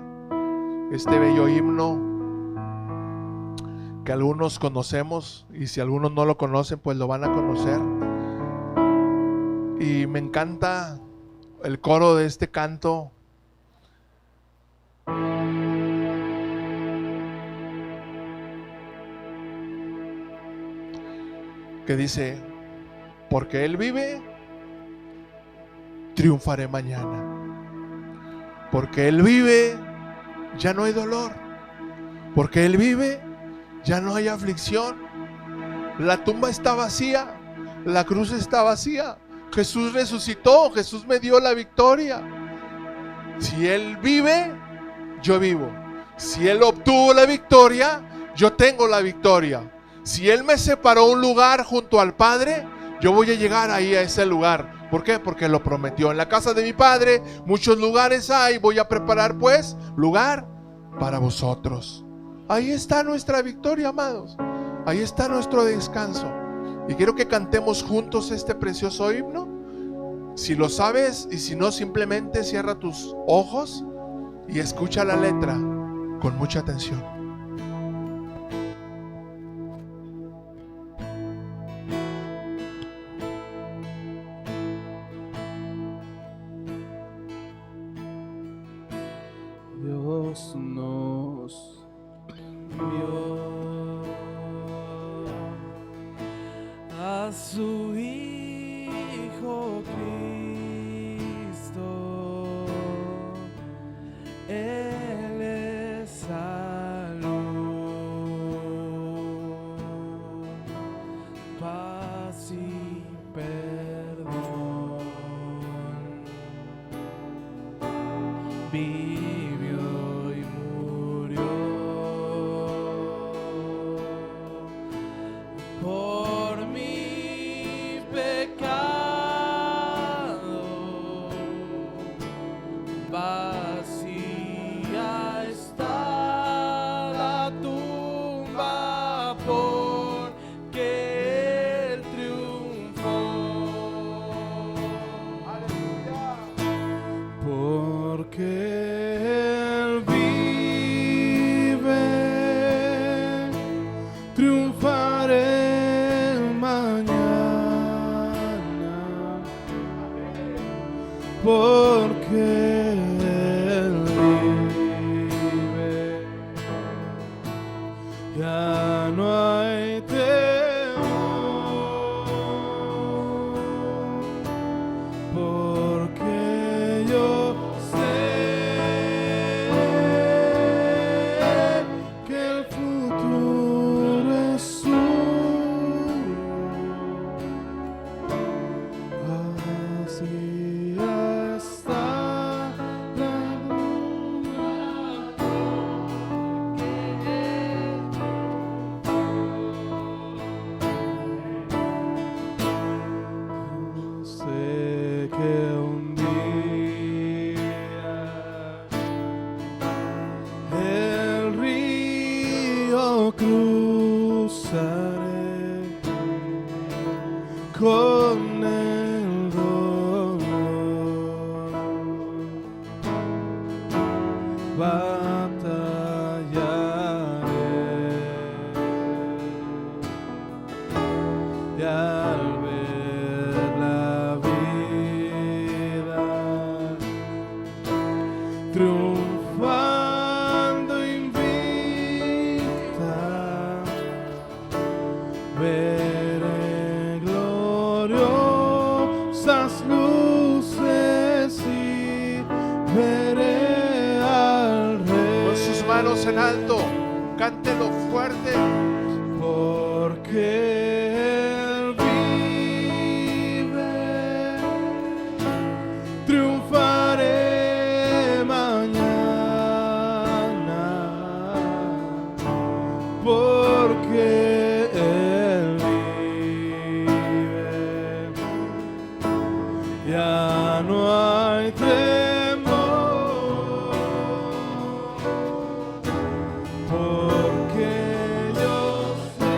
este bello himno que algunos conocemos, y si algunos no lo conocen, pues lo van a conocer. Y me encanta el coro de este canto. Que dice: porque Él vive, triunfaré mañana. Porque Él vive, ya no hay dolor. Porque Él vive, ya no hay aflicción. La tumba está vacía, la cruz está vacía. Jesús resucitó, Jesús me dio la victoria. Si Él vive, yo vivo. Si Él obtuvo la victoria, yo tengo la victoria. Si Él me separó un lugar junto al Padre, yo voy a llegar ahí a ese lugar. ¿Por qué? Porque lo prometió. En la casa de mi Padre muchos lugares hay. Voy a preparar pues lugar para vosotros. Ahí está nuestra victoria, amados. Ahí está nuestro descanso. Y quiero que cantemos juntos este precioso himno. Si lo sabes, y si no, simplemente cierra tus ojos y escucha la letra con mucha atención. Dios nos envió a su Hijo Cristo. Él es salud, paz y perdón. Vivió y murió por mi pecado. Vacía está la tumba porque Él triunfó. Porque Él vive, triunfaré mañana. Porque Él vive, ya no hay temor. Porque yo que el futuro es suyo. Vacía está la tumba porque sé que un día el río cruzaré con el dolor. Batallaré y al ver la vida triunfando invicta, veré gloriosas luces y veré al Rey. Con sus manos en alto, cántelo fuerte. Porque Él vive, triunfaré mañana. Porque Él vive, ya no hay temor. Porque yo sé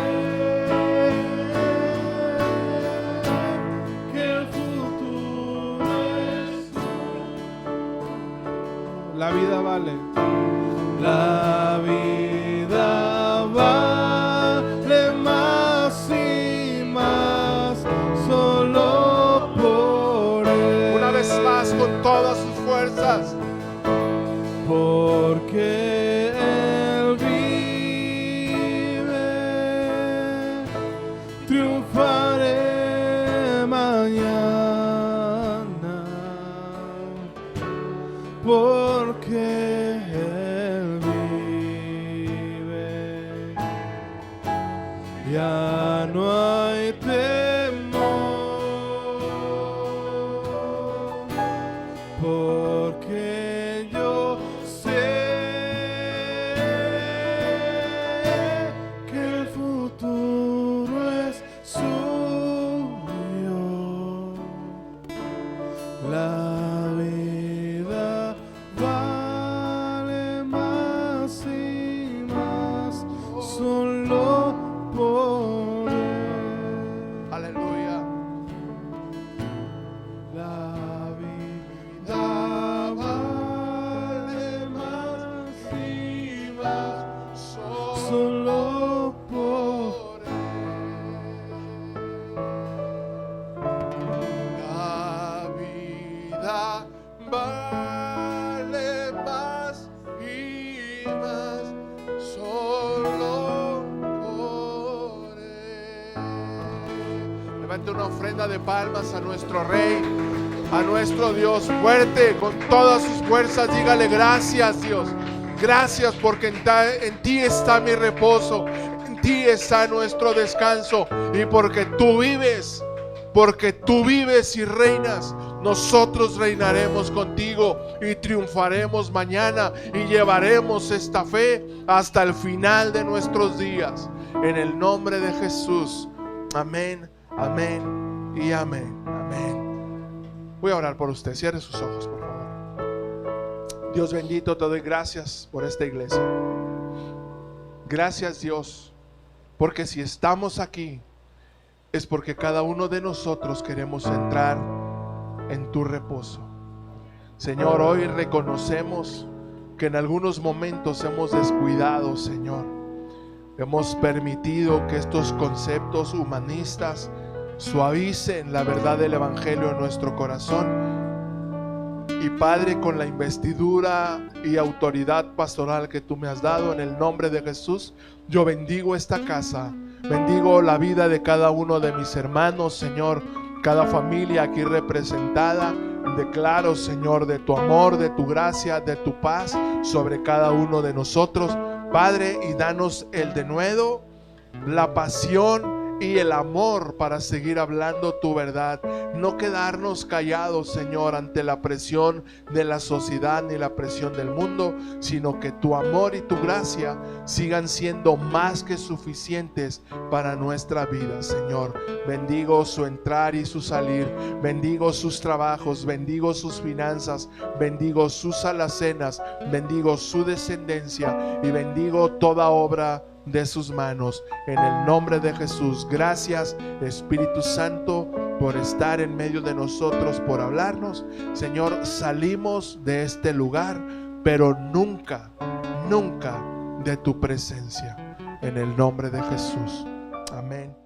La vida vale. La vida vale más y más solo por Él. Una vez más con todas sus fuerzas. Porque Él vive, triunfaré mañana. Porque Él vive, ya no hay temor, porque yo sé que el futuro es suyo. La vida vale más y más solo por Él. Aleluya. La vida vale más y más solo por La vida vale más y más solo por Él. Levante una ofrenda de palmas a nuestro Rey, a nuestro Dios fuerte, con todas sus fuerzas. Dígale gracias, Dios. Gracias porque en ti está mi reposo, en ti está nuestro descanso, y porque tú vives y reinas, nosotros reinaremos contigo y triunfaremos mañana y llevaremos esta fe hasta el final de nuestros días. En el nombre de Jesús. Amén, amén y amén. Amén. Voy a orar por usted. Cierre sus ojos, por favor. Dios bendito, te doy gracias por esta iglesia. Gracias, Dios, porque si estamos aquí es porque cada uno de nosotros queremos entrar en tu reposo. Señor, hoy reconocemos que en algunos momentos hemos descuidado, Señor. Hemos permitido que estos conceptos humanistas suavicen la verdad del Evangelio en nuestro corazón. Y Padre, con la investidura y autoridad pastoral que tú me has dado, en el nombre de Jesús, yo bendigo esta casa, bendigo la vida de cada uno de mis hermanos, Señor, cada familia aquí representada. Declaro, Señor, de tu amor, de tu gracia, de tu paz sobre cada uno de nosotros, Padre, y danos el denuedo, la pasión y el amor para seguir hablando tu verdad. No quedarnos callados, Señor, ante la presión de la sociedad ni la presión del mundo, sino que tu amor y tu gracia sigan siendo más que suficientes para nuestra vida, Señor. Bendigo su entrar y su salir, bendigo sus trabajos, bendigo sus finanzas, bendigo sus alacenas, bendigo su descendencia y bendigo toda obra de sus manos, en el nombre de Jesús. Gracias, Espíritu Santo, por estar en medio de nosotros, por hablarnos. Señor, salimos de este lugar, pero nunca, nunca de tu presencia, en el nombre de Jesús. Amén.